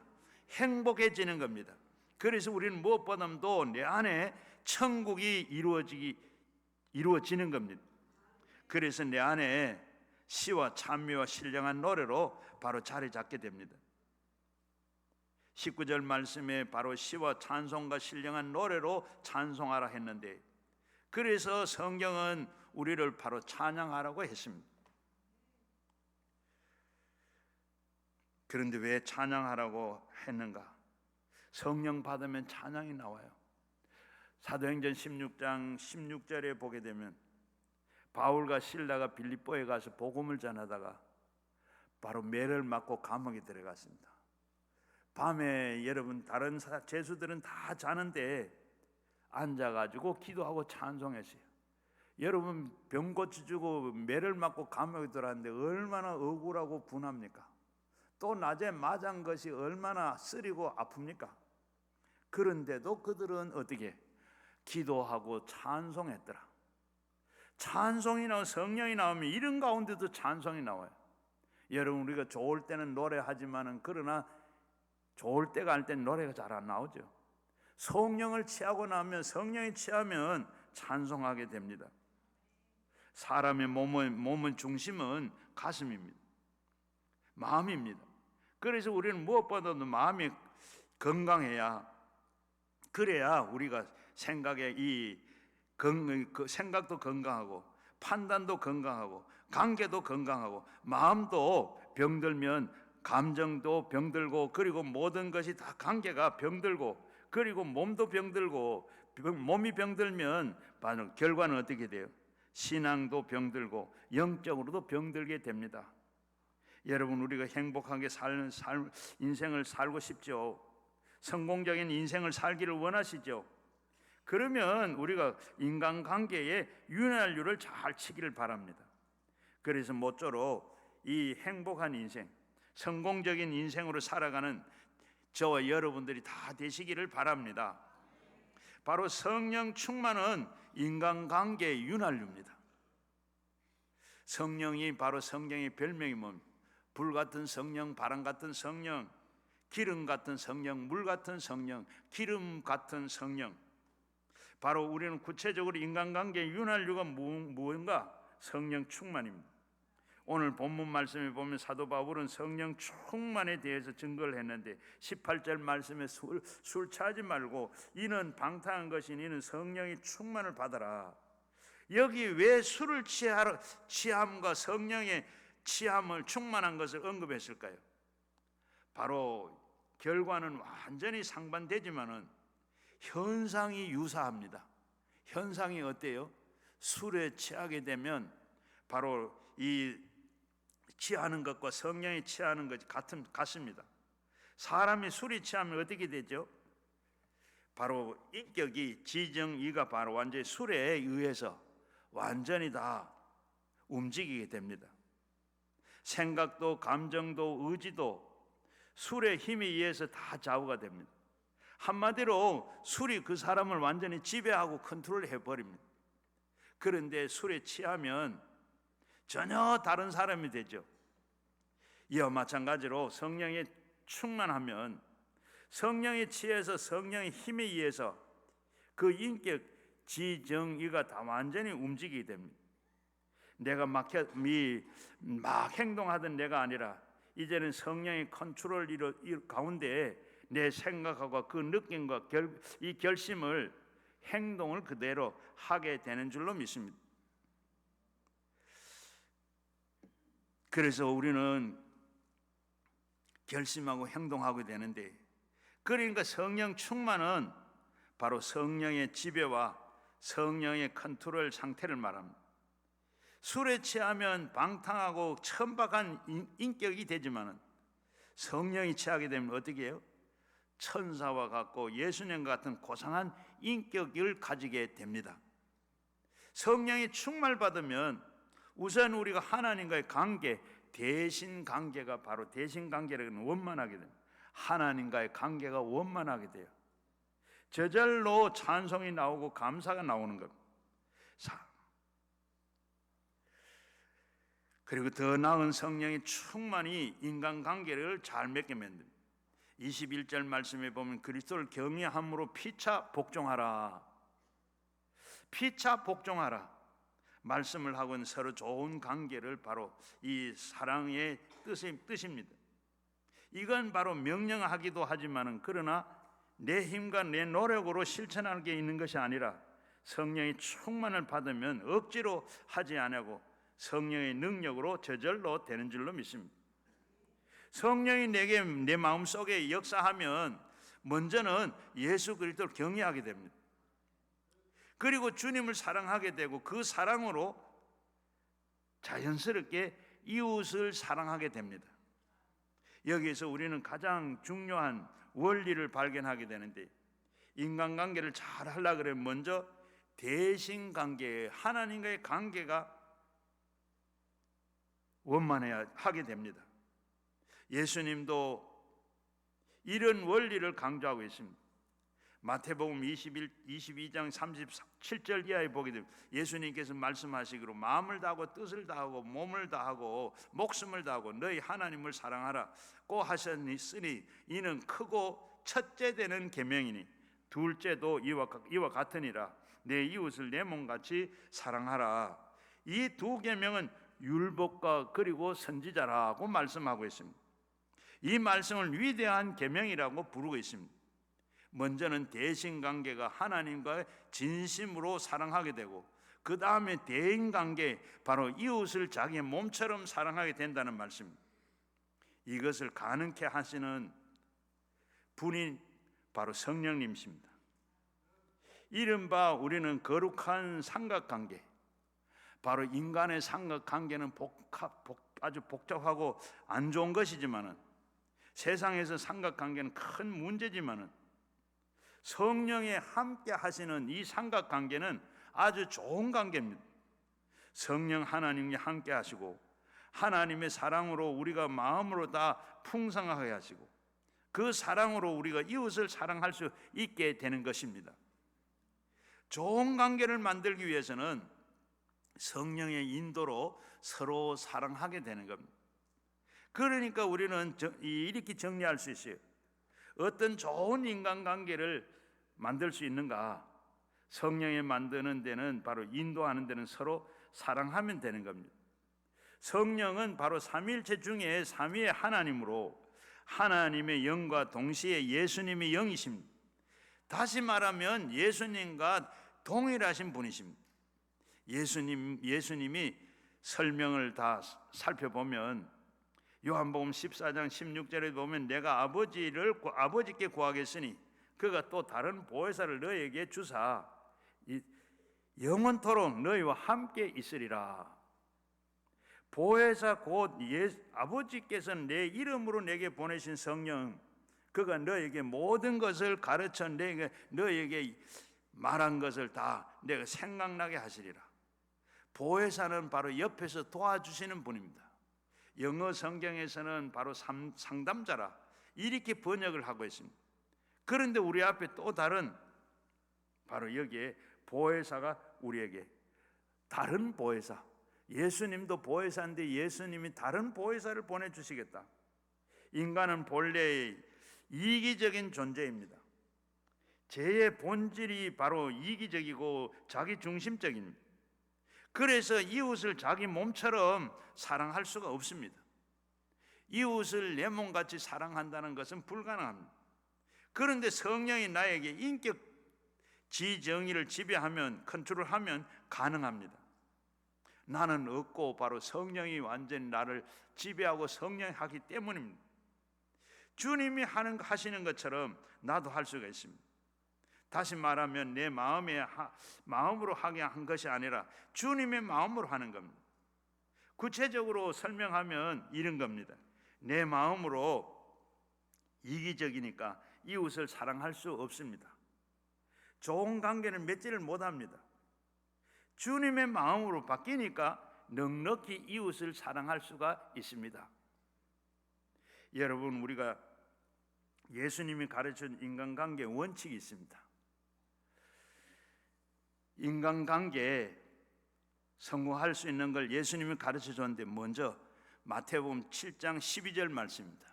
행복해지는 겁니다. 그래서 우리는 무엇보다도 내 안에 천국이 이루어지는 겁니다. 그래서 내 안에 시와 찬미와 신령한 노래로 바로 자리 잡게 됩니다. 19절 말씀에 바로 시와 찬송과 신령한 노래로 찬송하라 했는데, 그래서 성경은 우리를 바로 찬양하라고 했습니다. 그런데 왜 찬양하라고 했는가? 성령 받으면 찬양이 나와요. 사도행전 16장 16절에 보게 되면 바울과 실라가 빌립보에 가서 복음을 전하다가 바로 매를 맞고 감옥에 들어갔습니다. 밤에 여러분 다른 죄수들은 다 자는데 앉아가지고 기도하고 찬송했어요. 여러분 병 고쳐주고 매를 맞고 감옥에 들어갔는데 얼마나 억울하고 분합니까? 또 낮에 맞은 것이 얼마나 쓰리고 아픕니까? 그런데도 그들은 어떻게 기도하고 찬송했더라. 찬송이 나오고 성령이 나오면 이런 가운데도 찬송이 나와요. 여러분 우리가 좋을 때는 노래하지만은 그러나 좋을 때가 할 때는 노래가 잘 안 나오죠. 성령을 취하고 나면, 성령이 취하면 찬송하게 됩니다. 사람의 몸의 중심은 가슴입니다. 마음입니다. 그래서 우리는 무엇보다도 마음이 건강해야, 그래야 우리가 생각도 건강하고 판단도 건강하고 관계도 건강하고 마음도 병들면 감정도 병들고, 그리고 모든 것이 다 관계가 병들고, 그리고 몸도 병들고, 몸이 병들면 결과는 어떻게 돼요? 신앙도 병들고 영적으로도 병들게 됩니다. 여러분 우리가 행복하게 사는 인생을 살고 싶죠? 성공적인 인생을 살기를 원하시죠? 그러면 우리가 인간관계에 윤활유를 잘 치기를 바랍니다. 그래서 모쪼록 이 행복한 인생, 성공적인 인생으로 살아가는 저와 여러분들이 다 되시기를 바랍니다. 바로 성령 충만은 인간관계의 윤활유입니다. 성령이 바로 성령의 별명이 뭡니까? 불같은 성령, 바람 같은 성령, 기름 같은 성령, 물 같은 성령, 기름 같은 성령. 바로 우리는 구체적으로 인간관계의 윤활유가 무엇인가? 성령 충만입니다. 오늘 본문 말씀에 보면 사도 바울은 성령 충만에 대해서 증거를 했는데 18절 말씀에 술 취하지 말고 이는 방탕한 것이니 이는 성령의 충만을 받아라. 여기 왜 술을 취함과 성령의 취함을 충만한 것을 언급했을까요? 바로 결과는 완전히 상반되지만은 현상이 유사합니다. 현상이 어때요? 술에 취하게 되면 바로 이 취하는 것과 성령이 취하는 것이 같습니다. 사람이 술이 취하면 어떻게 되죠? 바로 인격이 지정이가 바로 완전히 술에 의해서 완전히 다 움직이게 됩니다. 생각도 감정도 의지도 술의 힘에 의해서 다 좌우가 됩니다. 한마디로 술이 그 사람을 완전히 지배하고 컨트롤해 버립니다. 그런데 술에 취하면 전혀 다른 사람이 되죠. 이와 마찬가지로 성령에 충만하면 성령에 취해서 성령의 힘에 의해서 그 인격 지정의가 다 완전히 움직이게 됩니다. 내가 막 행동하던 내가 아니라 이제는 성령의 컨트롤 가운데 내 생각하고 그 느낌과 이 결심을 행동을 그대로 하게 되는 줄로 믿습니다. 그래서 우리는 결심하고 행동하게 되는데, 그러니까 성령 충만은 바로 성령의 지배와 성령의 컨트롤 상태를 말합니다. 술에 취하면 방탕하고 천박한 인격이 되지만은 성령이 취하게 되면 어떻게 해요? 천사와 같고 예수님과 같은 고상한 인격을 가지게 됩니다. 성령이 충만을 받으면 우선 우리가 하나님과의 관계, 대신 관계가 바로 대신 관계라는 원만하게 됩니다. 하나님과의 관계가 원만하게 돼요. 저절로 찬송이 나오고 감사가 나오는 겁니다. 그리고 더 나은 성령의 충만이 인간관계를 잘 맺게 만듭니다. 21절 말씀에 보면 그리스도를 경외함으로 피차 복종하라. 피차 복종하라. 말씀을 하고는 서로 좋은 관계를 바로 이 사랑의 뜻입니다. 이건 바로 명령하기도 하지만은 그러나 내 힘과 내 노력으로 실천할 게 있는 것이 아니라 성령의 충만을 받으면 억지로 하지 아니하고 성령의 능력으로 저절로 되는 줄로 믿습니다. 성령이 내 마음속에 역사하면 먼저는 예수 그리스도를 경외하게 됩니다. 그리고 주님을 사랑하게 되고 그 사랑으로 자연스럽게 이웃을 사랑하게 됩니다. 여기에서 우리는 가장 중요한 원리를 발견하게 되는데, 인간관계를 잘 하려고 그러면 먼저 대신관계, 하나님과의 관계가 원만해야 하게 됩니다. 예수님도 이런 원리를 강조하고 있습니다. 마태복음 22장 37절 이하에 보게 되면 예수님께서 말씀하시기로 마음을 다하고 뜻을 다하고 몸을 다하고 목숨을 다하고 너희 하나님을 사랑하라고 하셨으니 이는 크고 첫째 되는 계명이니 둘째도 이와 같으니라. 내 이웃을 내 몸같이 사랑하라. 이 두 계명은 율법과 그리고 선지자라고 말씀하고 있습니다. 이 말씀을 위대한 계명이라고 부르고 있습니다. 먼저는 대신관계가 하나님과 진심으로 사랑하게 되고 그 다음에 대인관계, 바로 이웃을 자기의 몸처럼 사랑하게 된다는 말씀입니다. 이것을 가능케 하시는 분이 바로 성령님이십니다. 이른바 우리는 거룩한 삼각관계, 바로 인간의 삼각관계는 아주 복잡하고 안 좋은 것이지만은, 세상에서 삼각관계는 큰 문제지만은 성령에 함께 하시는 이 삼각관계는 아주 좋은 관계입니다. 성령 하나님이 함께 하시고 하나님의 사랑으로 우리가 마음으로 다 풍성하게 하시고 그 사랑으로 우리가 이웃을 사랑할 수 있게 되는 것입니다. 좋은 관계를 만들기 위해서는 성령의 인도로 서로 사랑하게 되는 겁니다. 그러니까 우리는 이렇게 정리할 수 있어요. 어떤 좋은 인간관계를 만들 수 있는가? 성령이 만드는 데는, 바로 인도하는 데는 서로 사랑하면 되는 겁니다. 성령은 바로 삼위일체 중에 삼위의 하나님으로 하나님의 영과 동시에 예수님의 영이십니다. 다시 말하면 예수님과 동일하신 분이십니다. 예수님이 설명을 다 살펴보면 요한복음 14장 16절에 보면 내가 아버지께 구하겠으니 그가 또 다른 보혜사를 너희에게 주사 영원토록 너희와 함께 있으리라. 보혜사 곧 아버지께서 내 이름으로 내게 보내신 성령, 그가 너에게 모든 것을 가르쳐 너에게 말한 것을 다 내가 생각나게 하시리라. 보혜사는 바로 옆에서 도와주시는 분입니다. 영어 성경에서는 바로 상담자라 이렇게 번역을 하고 있습니다. 그런데 우리 앞에 또 다른, 바로 여기에 보혜사가 우리에게 다른 보혜사, 예수님도 보혜사인데 예수님이 다른 보혜사를 보내주시겠다. 인간은 본래 이기적인 존재입니다. 죄의 본질이 바로 이기적이고 자기중심적입니다. 그래서 이웃을 자기 몸처럼 사랑할 수가 없습니다. 이웃을 내 몸같이 사랑한다는 것은 불가능합니다. 그런데 성령이 나에게 인격 지정의를 지배하면, 컨트롤하면 가능합니다. 나는 없고 바로 성령이 완전히 나를 지배하고 성령이 하기 때문입니다. 주님이 하시는 것처럼 나도 할 수가 있습니다. 다시 말하면 내 마음으로 하게 한 것이 아니라 주님의 마음으로 하는 겁니다. 구체적으로 설명하면 이런 겁니다. 내 마음으로 이기적이니까 이웃을 사랑할 수 없습니다. 좋은 관계는 맺지를 못합니다. 주님의 마음으로 바뀌니까 넉넉히 이웃을 사랑할 수가 있습니다. 여러분, 우리가 예수님이 가르친 인간관계 원칙이 있습니다. 인간관계에 성공할 수 있는 걸 예수님이 가르쳐 줬는데, 먼저 마태복음 7장 12절 말씀입니다.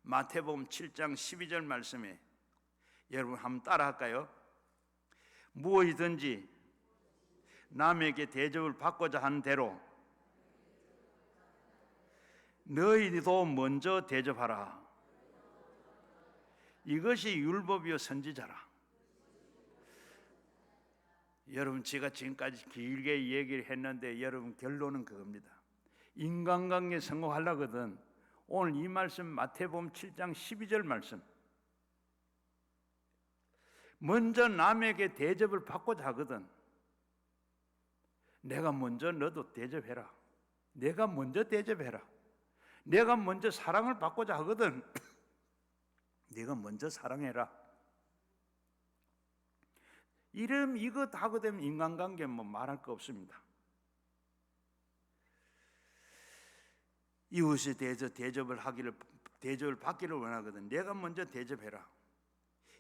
마태복음 7장 12절 말씀에 여러분 한번 따라 할까요? 무엇이든지 남에게 대접을 받고자 하는 대로 너희도 먼저 대접하라. 이것이 율법이요 선지자라. 여러분, 제가 지금까지 길게 얘기를 했는데 여러분 결론은 그겁니다. 인간관계 성공하려거든 오늘 이 말씀, 마태복음 7장 12절 말씀, 먼저 남에게 대접을 받고자 하거든 내가 먼저 너도 대접해라. 내가 먼저 대접해라. 내가 먼저 사랑을 받고자 하거든 네가 먼저 사랑해라. 이거 다 하게 되면 인간관계 뭐 말할 거 없습니다. 이웃이 대접을 받기를 원하거든 내가 먼저 대접해라.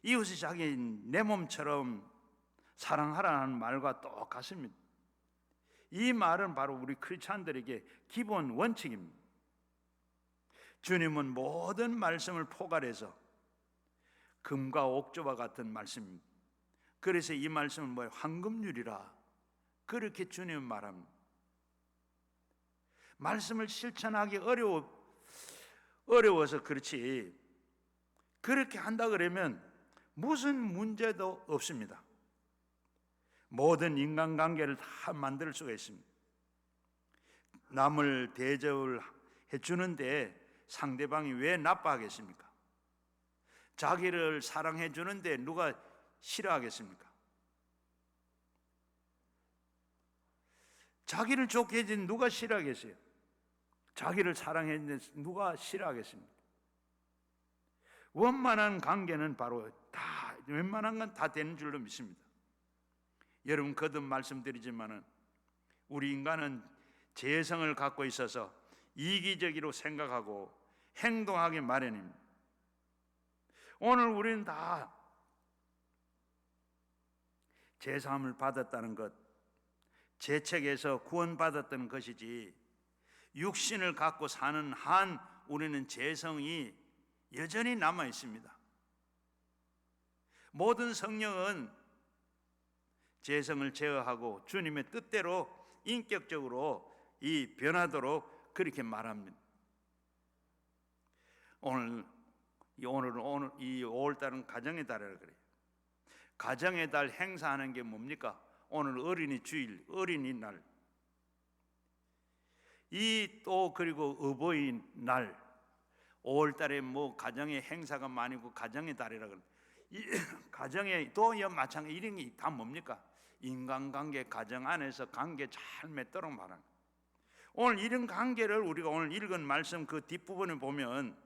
이웃이 자기 내 몸처럼 사랑하라는 말과 똑같습니다. 이 말은 바로 우리 크리스찬들에게 기본 원칙입니다. 주님은 모든 말씀을 포괄해서 금과 옥조와 같은 말씀입니다. 그래서 이 말씀은 뭐예요? 황금률이라 그렇게 주님은 말합니다. 말씀을 실천하기 어려워서 그렇지, 그렇게 한다 그러면 무슨 문제도 없습니다. 모든 인간관계를 다 만들 수가 있습니다. 남을 대접을 해주는데 상대방이 왜 나빠하겠습니까? 자기를 사랑해 주는데 누가 싫어하겠습니까? 자기를 좋게 해준 누가 싫어하겠어요? 자기를 사랑해 주는데 누가 싫어하겠습니까? 원만한 관계는 바로 다, 웬만한 건 다 되는 줄로 믿습니다. 여러분, 거듭 말씀드리지만은 우리 인간은 재성을 갖고 있어서 이기적으로 생각하고 행동하기 마련입니다. 오늘 우리는 다 제사함을 받았다는 것, 죄책에서 구원받았던 것이지 육신을 갖고 사는 한 우리는 죄성이 여전히 남아 있습니다. 모든 성령은 죄성을 제어하고 주님의 뜻대로 인격적으로 이 변하도록 그렇게 말합니다. 오늘은 이 5월달은 가정의 달이라 그래요. 가정의 달 행사하는 게 뭡니까? 오늘 어린이 어린이날. 그리고 어버이날. 5월달에 뭐 가정의 행사가 많이고 가정의 달이라 그래요. 이 가정에 또 마찬가지 이런 게 다 뭡니까? 인간관계, 가정 안에서 관계 잘 맺도록 말하는. 오늘 이런 관계를 우리가 오늘 읽은 말씀 그 뒷부분에 보면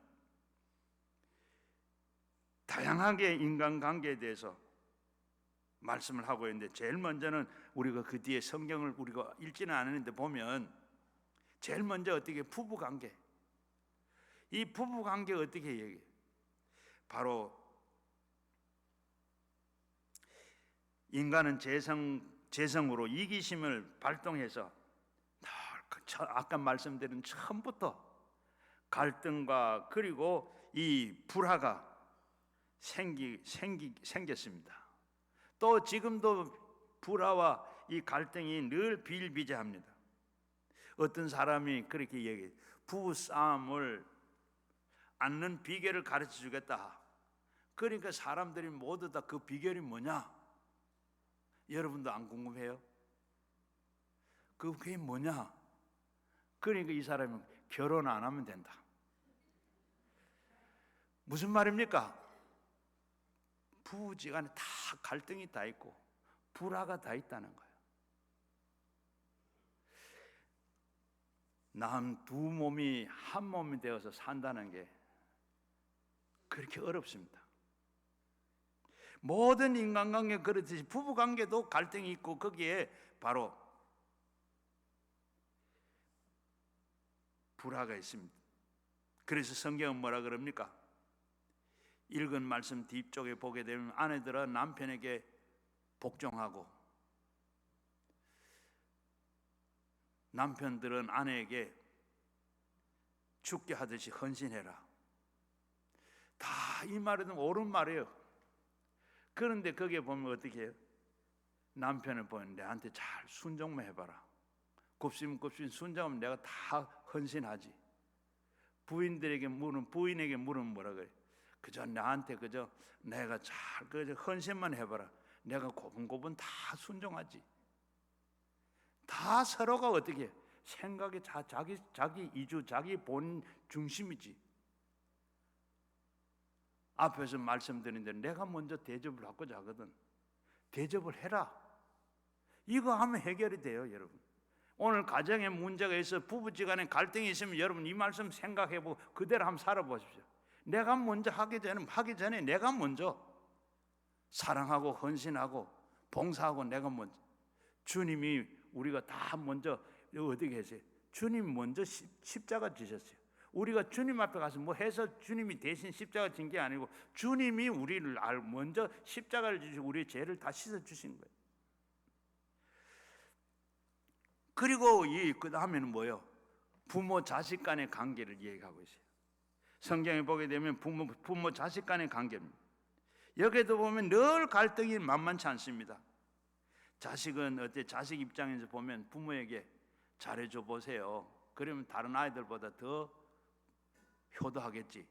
다양하게 인간관계에 대해서 말씀을 하고 있는데, 제일 먼저는 우리가 그 뒤에 성경을 우리가 읽지는 않았는데 보면 제일 먼저 어떻게 부부관계, 이 부부관계 어떻게 얘기해요? 바로 인간은 재성으로 이기심을 발동해서 아까 말씀드린 처음부터 갈등과 그리고 이 불화가 생겼습니다. 또 지금도 불화와 이 갈등이 늘 비일비재합니다. 어떤 사람이 그렇게 얘기해요. 부부싸움을 않는 비결을 가르쳐 주겠다. 그러니까 사람들이 모두 다 그 비결이 뭐냐? 여러분도 안 궁금해요? 그게 뭐냐? 그러니까 이 사람은 결혼 안 하면 된다. 무슨 말입니까? 부부지간에 다 갈등이 다 있고 불화가 다 있다는 거예요. 남 두 몸이 한 몸이 되어서 산다는 게 그렇게 어렵습니다. 모든 인간관계 그렇듯이 부부관계도 갈등이 있고 거기에 바로 불화가 있습니다. 그래서 성경은 뭐라 그럽니까? 읽은 말씀 뒤쪽에 보게 되면 아내들은 남편에게 복종하고 남편들은 아내에게 죽게 하듯이 헌신해라. 다 이 말은 옳은 말이에요. 그런데 거기에 보면 어떻게 해요? 남편을 보면 내한테 잘 순종만 해봐라. 굽시면 순종하면 내가 다 헌신하지. 부인에게 물으면 뭐라 그래? 그저 나한테 그저 내가 잘 그저 헌신만 해봐라. 내가 고분고분 다 순종하지. 다 서로가 어떻게 해? 생각이 자기 이주, 자기 본 중심이지. 앞에서 말씀드린 대로 내가 먼저 대접을 하고자 하거든. 대접을 해라. 이거 하면 해결이 돼요, 여러분. 오늘 가정에 문제가 있어 부부지간에 갈등이 있으면 여러분 이 말씀 생각해보고 그대로 한번 살아보십시오. 내가 먼저 하기 전에 내가 먼저 사랑하고 헌신하고 봉사하고 내가 먼저. 주님이 우리가 다 먼저 어떻게 했어요? 주님 먼저 십자가 지셨어요. 우리가 주님 앞에 가서 뭐 해서 주님이 대신 십자가 진 게 아니고 주님이 우리를 먼저 십자가를 지시고 우리의 죄를 다 씻어 주신 거예요. 그리고 그 다음에는 뭐예요? 부모 자식 간의 관계를 얘기하고 있어요. 성경에 보게 되면 부모 자식 간의 관계입니다. 여기에도 보면 늘 갈등이 만만치 않습니다. 자식은 자식 입장에서 보면 부모에게 잘해줘 보세요. 그러면 다른 아이들보다 더 효도하겠지.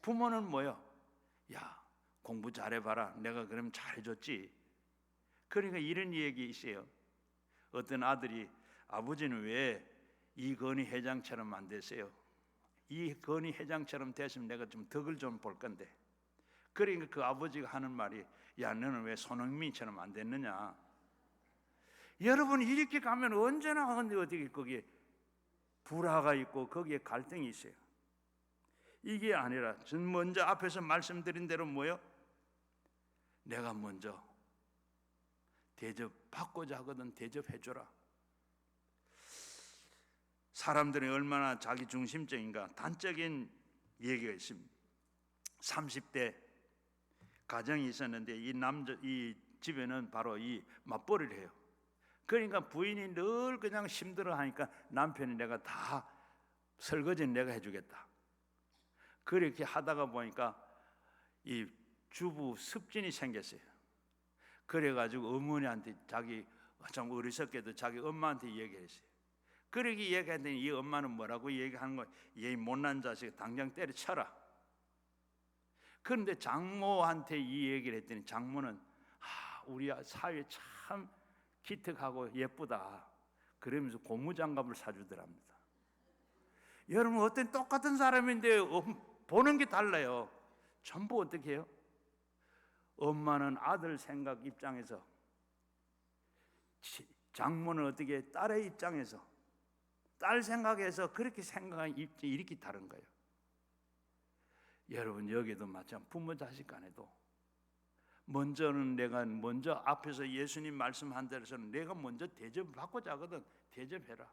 부모는 뭐요? 야, 공부 잘해봐라. 내가 그러면 잘해줬지. 그러니까 이런 얘기 있어요. 어떤 아들이 아버지는 왜 이건희 회장처럼 안 됐어요? 이건희 회장처럼 됐으면 내가 좀 덕을 좀 볼 건데. 그러니까 그 아버지가 하는 말이 야, 너는 왜 손흥민처럼 안 됐느냐? 여러분 이렇게 가면 언제나 근데 어떻게 거기에 불화가 있고 거기에 갈등이 있어요. 이게 아니라 전 먼저 앞에서 말씀드린 대로 뭐요? 내가 먼저 대접받고자 하거든 대접해줘라. 사람들이 얼마나 자기 중심적인가 단적인 얘기가 있습니다. 30대 가정이 있었는데 이 집에는 바로 이 맞벌이를 해요. 그러니까 부인이 늘 그냥 힘들어 하니까 남편이 내가 다 설거지는 내가 해주겠다. 그렇게 하다가 보니까 이 주부 습진이 생겼어요. 그래가지고 어머니한테 자기 좀 어리석게도 자기 엄마한테 얘기했어요. 그렇게 얘기했더니 이 엄마는 뭐라고 얘기하는 거야? 얘 못난 자식 당장 때려쳐라. 그런데 장모한테 이 얘기를 했더니 장모는 우리 사위 참 기특하고 예쁘다 그러면서 고무장갑을 사주더랍니다. 여러분 어떤 똑같은 사람인데 보는 게 달라요. 전부 어떻게 해요? 엄마는 아들 생각 입장에서, 장모는 어떻게 딸의 입장에서, 딸 생각에서 그렇게 생각하는 입장이 이렇게 다른 거예요. 여러분 여기도 마찬가지, 부모 자식 간에도 먼저는 내가 먼저 앞에서 예수님 말씀한 대로서는 내가 먼저 대접을 받고자 하거든. 대접해라.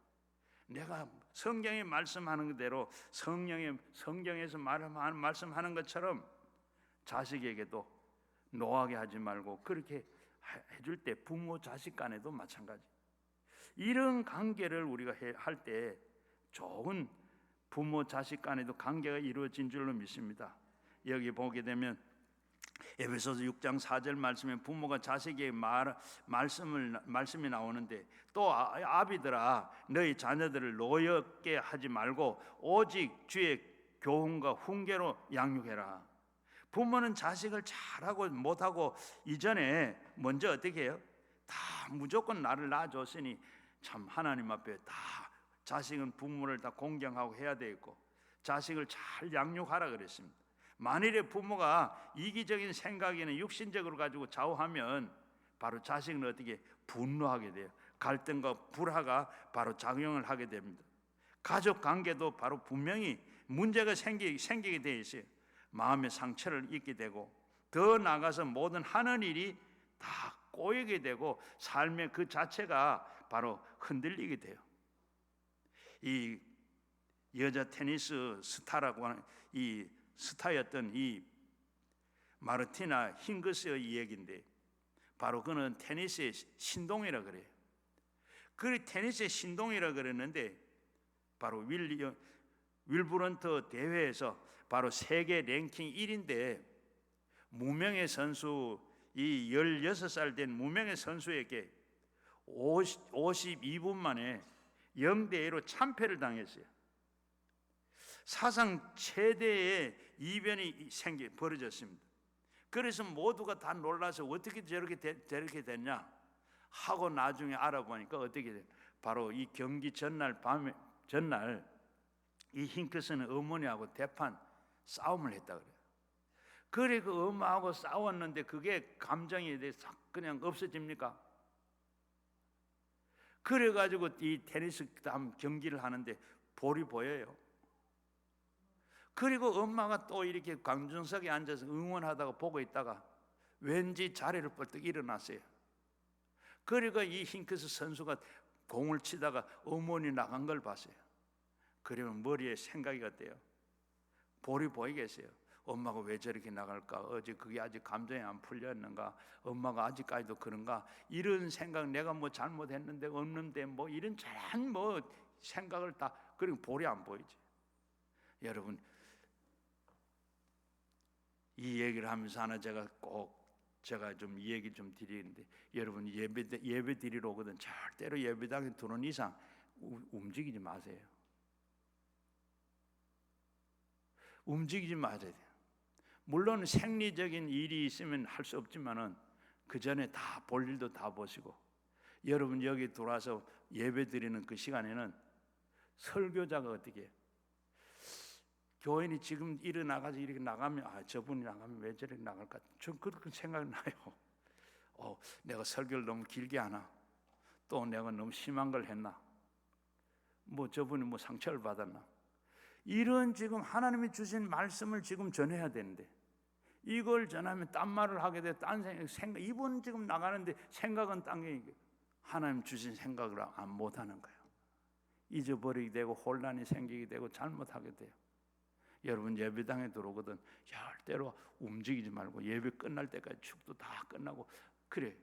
내가 성경에 말씀하는 대로 성경에서 말씀하는 것처럼 자식에게도 노하게 하지 말고 그렇게 해줄 때 부모 자식 간에도 마찬가지. 이런 관계를 우리가 할 때 좋은 부모 자식 간에도 관계가 이루어진 줄로 믿습니다. 여기 보게 되면 에베소서 6장 4절 말씀에 부모가 자식에게 말씀이 나오는데 또 아비들아 너희 자녀들을 노엽게 하지 말고 오직 주의 교훈과 훈계로 양육해라. 부모는 자식을 잘하고 못하고 이전에 먼저 어떻게 해요? 다 무조건 나를 낳아줬으니 참 하나님 앞에 다 자식은 부모를 다 공경하고 해야 되겠고 자식을 잘 양육하라 그랬습니다. 만일에 부모가 이기적인 생각이나 육신적으로 가지고 좌우하면 바로 자식은 어떻게 분노하게 돼요. 갈등과 불화가 바로 작용을 하게 됩니다. 가족 관계도 바로 분명히 문제가 생기게 돼 있어요. 마음의 상처를 입게 되고 더 나아가서 모든 하는 일이 다 꼬이게 되고 삶의 그 자체가 바로 흔들리게 돼요. 이 여자 테니스 스타라고 하는 이 스타였던 이 마르티나 힝거스의 이야기인데 바로 그는 테니스의 신동이라 그래요. 그 테니스의 신동이라 그랬는데 바로 윌브런트 대회에서 바로 세계 랭킹 1인데 무명의 선수 이 16살 된 무명의 선수에게 52분 만에 0대2로 참패를 당했어요. 사상 최대의 이변이 벌어졌습니다. 그래서 모두가 다 놀라서 어떻게 저렇게 됐냐 하고 나중에 알아보니까 어떻게 돼요? 바로 이 경기 전날 이 힝크스는 어머니하고 대판 싸움을 했다 그래요. 그래 그 엄마하고 싸웠는데 그게 감정이 돼서 그냥 없어집니까? 그래가지고 이 테니스 경기를 하는데 볼이 보여요. 그리고 엄마가 또 이렇게 관중석에 앉아서 응원하다가 보고 있다가 왠지 자리를 벌떡 일어났어요. 그리고 이 힝크스 선수가 공을 치다가 어머니 나간 걸 봤어요. 그러면 머리에 생각이 어때요? 볼이 보이겠어요. 엄마가 왜 저렇게 나갈까? 어제 그게 아직 감정이 안 풀렸는가? 엄마가 아직까지도 그런가? 이런 생각, 내가 뭐 잘못했는데 없는데 뭐 이런 잘 뭐 생각을 다, 그리고 볼이 안 보이지. 여러분 이 얘기를 하면서 하나 제가 좀 이 얘기 좀 드리는데 여러분 예배 드리러 오거든 절대로 예배당에 들어온 이상 움직이지 마세요. 움직이지 마세요. 물론 생리적인 일이 있으면 할 수 없지만은 그 전에 다 볼 일도 다 보시고 여러분 여기 들어와서 예배 드리는 그 시간에는 설교자가 어떻게 해요? 교인이 지금 일어나가서 이렇게 나가면 저분이 나가면 왜 저렇게 나갈까? 전 그렇게 생각이 나요. 내가 설교를 너무 길게 하나? 또 내가 너무 심한 걸 했나? 뭐 저분이 뭐 상처를 받았나? 이런 지금 하나님이 주신 말씀을 지금 전해야 되는데 이걸 전하면 딴 말을 하게 돼. 딴 생각 이분 지금 나가는데 생각은 딴 게 하나님 주신 생각을 안 못하는 거예요. 잊어버리게 되고 혼란이 생기게 되고 잘못하게 돼요. 여러분 예배당에 들어오거든 절대로 움직이지 말고 예배 끝날 때까지 축도 다 끝나고 그래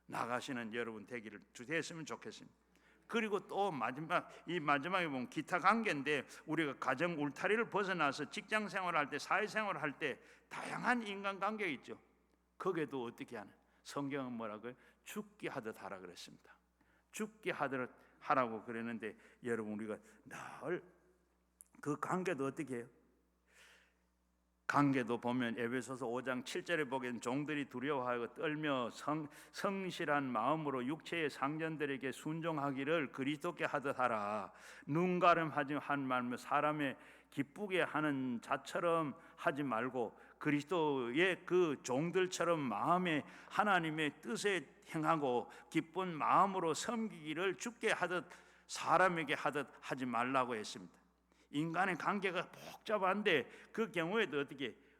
나가시는 여러분 되기를 됐으면 좋겠습니다. 그리고 또 마지막에 보면 기타 관계인데, 우리가 가정 울타리를 벗어나서 직장 생활할 때, 사회 생활할 때 다양한 인간 관계가 있죠. 거기에도 어떻게 하는, 성경은 뭐라고요? 죽게 하듯 하라 그랬습니다. 죽게 하듯 하라고 그랬는데, 여러분 우리가 늘 그 관계도 어떻게 해요? 관계도 보면 에베소서 5장 7절에 보기엔 종들이 두려워하고 떨며 성실한 마음으로 육체의 상전들에게 순종하기를 그리스도께 하듯 하라. 눈가름하지 말며 사람의 기쁘게 하는 자처럼 하지 말고 그리스도의 그 종들처럼 마음에 하나님의 뜻에 행하고 기쁜 마음으로 섬기기를 주께 하듯 사람에게 하듯 하지 말라고 했습니다. 인간의 관계가 복잡한데 그 경우에도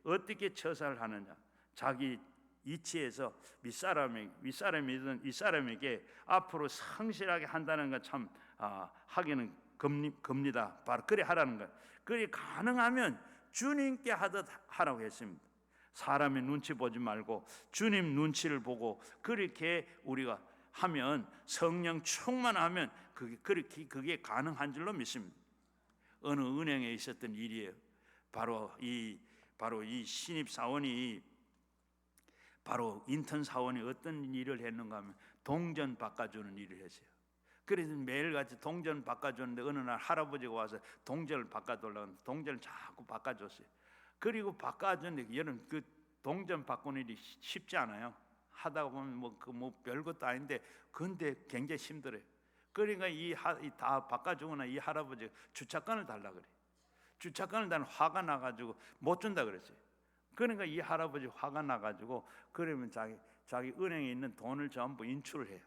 어떻게 처사를 하느냐? 자기 이치에서 윗사람이든 윗사람에게 앞으로 성실하게 한다는 것 참 하기는 겁니다. 바로 그래 하라는 것. 그래 가능하면 주님께 하듯 하라고 했습니다. 사람의 눈치 보지 말고 주님 눈치를 보고 그렇게 우리가 하면, 성령 충만하면 그게 가능한 줄로 믿습니다. 어느 은행에 있었던 일이에요. 바로 이 신입 사원이, 바로 인턴 사원이 어떤 일을 했는가 하면 동전 바꿔주는 일을 했어요. 그래서 매일같이 동전 바꿔주는데 어느 날 할아버지가 와서 동전을 바꿔달라고 동전을 자꾸 바꿔줬어요. 그리고 바꿔주는데 여러분 그 동전 바꾸는 일이 쉽지 않아요. 하다 보면 뭐 별것도 아닌데 근데 굉장히 힘들어요. 그러니까 다 바꿔주거나 이 할아버지가 주차권을 달라 그래. 주차권을 달라면 화가 나가지고 못 준다 그랬어요. 그러니까 이 할아버지 화가 나가지고 그러면 자기 은행에 있는 돈을 전부 인출을 해요.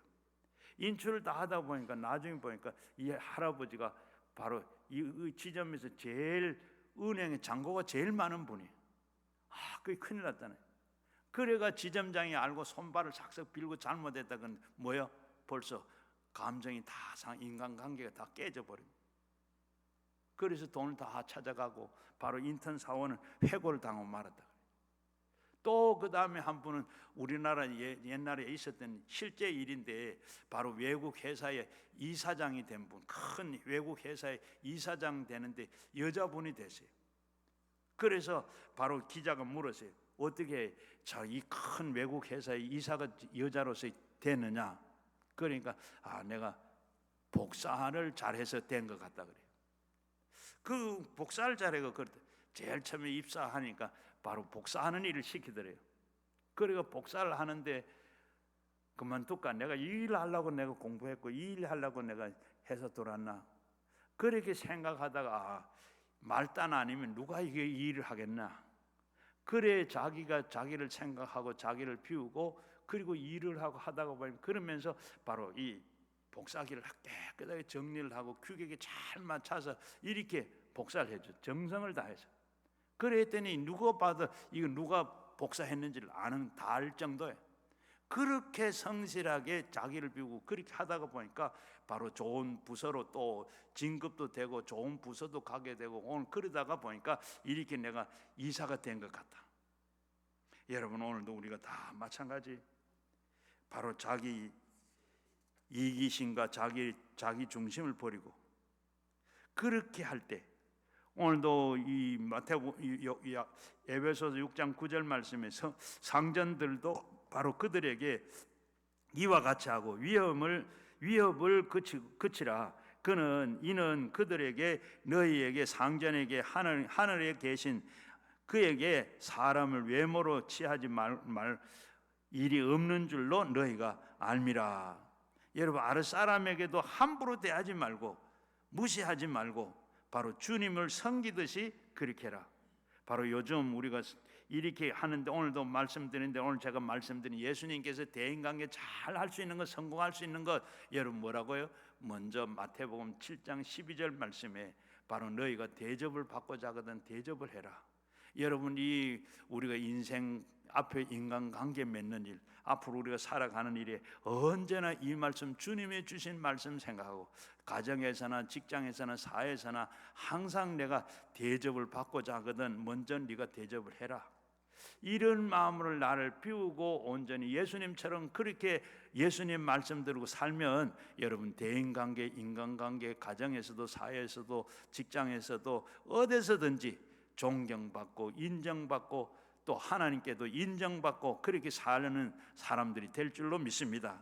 인출을 다 하다 보니까 나중에 보니까 이 할아버지가 바로 이 지점에서 제일 은행에 잔고가 제일 많은 분이에요. 그게 큰일 났잖아요. 그래가 지점장이 알고 손발을 삭삭 빌고 잘못했다 그건 뭐야? 벌써 감정이 다 인간관계가 다 깨져버립니다. 그래서 돈을 다 찾아가고 바로 인턴 사원은 해고를 당하고 말았다. 또 그 다음에 한 분은 우리나라 옛날에 있었던 실제 일인데, 바로 외국 회사의 이사장이 된 분, 큰 외국 회사의 이사장 되는데 여자분이 됐어요. 그래서 바로 기자가 물었어요. 어떻게 이 큰 외국 회사의 이사가 여자로서 됐느냐? 그러니까 내가 복사를 잘해서 된 것 같다 그래요. 그 복사를 잘해서 제일 처음에 입사하니까 바로 복사하는 일을 시키더래요. 그리고 복사를 하는데 그만둘까? 내가 이 일 하려고 내가 공부했고 이 일 하려고 내가 해서 돌았나? 그렇게 생각하다가 말단 아니면 누가 이 일을 하겠나? 그래 자기가 자기를 생각하고 자기를 비우고 그리고 일을 하고 하다가 보면 그러면서 바로 이 복사기를 깨끗하게 정리를 하고 규격에 잘 맞춰서 이렇게 복사를 해줘. 정성을 다해서. 그래 했더니 누가 봐도 이거 누가 복사했는지를 다 알 정도예요. 그렇게 성실하게 자기를 비우고 그렇게 하다가 보니까 바로 좋은 부서로 또 진급도 되고 좋은 부서도 가게 되고 오늘 그러다가 보니까 이렇게 내가 이사가 된 것 같다. 여러분 오늘도 우리가 다 마찬가지, 바로 자기 이기심과 자기 중심을 버리고 그렇게 할 때, 오늘도 이 에베소서 6장 9절 말씀에 상전들도 바로 그들에게 이와 같이 하고 위협을 그치라. 이는 그들에게 너희에게 상전에게 하늘에 계신 그에게 사람을 외모로 취하지 말 일이 없는 줄로 너희가 알미라. 여러분 아랫사람에게도 함부로 대하지 말고 무시하지 말고 바로 주님을 섬기듯이 그렇게 해라. 바로 요즘 우리가 이렇게 하는데, 오늘도 말씀드리는데 오늘 제가 말씀드린 예수님께서 대인관계 잘 할 수 있는 것, 성공할 수 있는 것, 여러분 뭐라고요? 먼저 마태복음 7장 12절 말씀에 바로 너희가 대접을 받고자 하거든 대접을 해라. 여러분이 우리가 인생 앞에 인간관계 맺는 일, 앞으로 우리가 살아가는 일에 언제나 이 말씀, 주님이 주신 말씀 생각하고 가정에서나 직장에서나 사회에서나 항상 내가 대접을 받고자 하거든 먼저 네가 대접을 해라. 이런 마음으로 나를 비우고 온전히 예수님처럼 그렇게 예수님 말씀 들고 살면 여러분 대인관계, 인간관계, 가정에서도 사회에서도 직장에서도 어디서든지 존경받고 인정받고 또 하나님께도 인정받고 그렇게 사는 사람들이 될 줄로 믿습니다.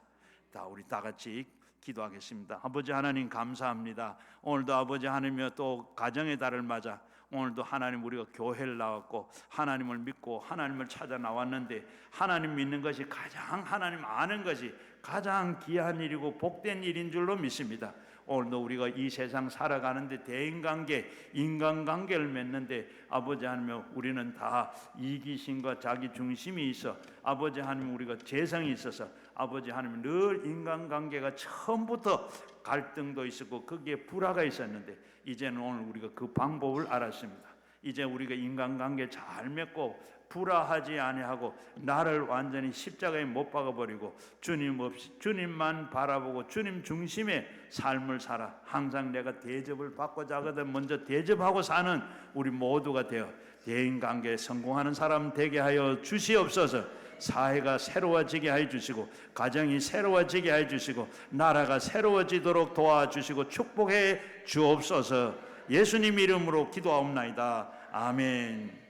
우리 다 같이 기도하겠습니다. 아버지 하나님 감사합니다. 오늘도 아버지 하나님이여 또 가정의 달을 맞아 오늘도 하나님 우리가 교회를 나왔고 하나님을 믿고 하나님을 찾아 나왔는데 하나님 믿는 것이 가장 하나님 아는 것이 가장 귀한 일이고 복된 일인 줄로 믿습니다. 오늘도 우리가 이 세상 살아가는데 대인관계, 인간관계를 맺는데 아버지 하나님 우리는 다 이기심과 자기 중심이 있어 아버지 하나님 우리가 재성이 있어서 아버지 하나님 늘 인간관계가 처음부터 갈등도 있었고 거기에 불화가 있었는데 이제는 오늘 우리가 그 방법을 알았습니다. 이제 우리가 인간관계 잘 맺고 불화하지 아니하고 나를 완전히 십자가에 못 박아버리고 주님 없이 주님만 바라보고 주님 중심의 삶을 살아 항상 내가 대접을 받고자 하거든 먼저 대접하고 사는 우리 모두가 되어 대인관계에 성공하는 사람 되게 하여 주시옵소서. 사회가 새로워지게 해 주시고 가정이 새로워지게 해 주시고 나라가 새로워지도록 도와주시고 축복해 주옵소서. 예수님 이름으로 기도하옵나이다. 아멘.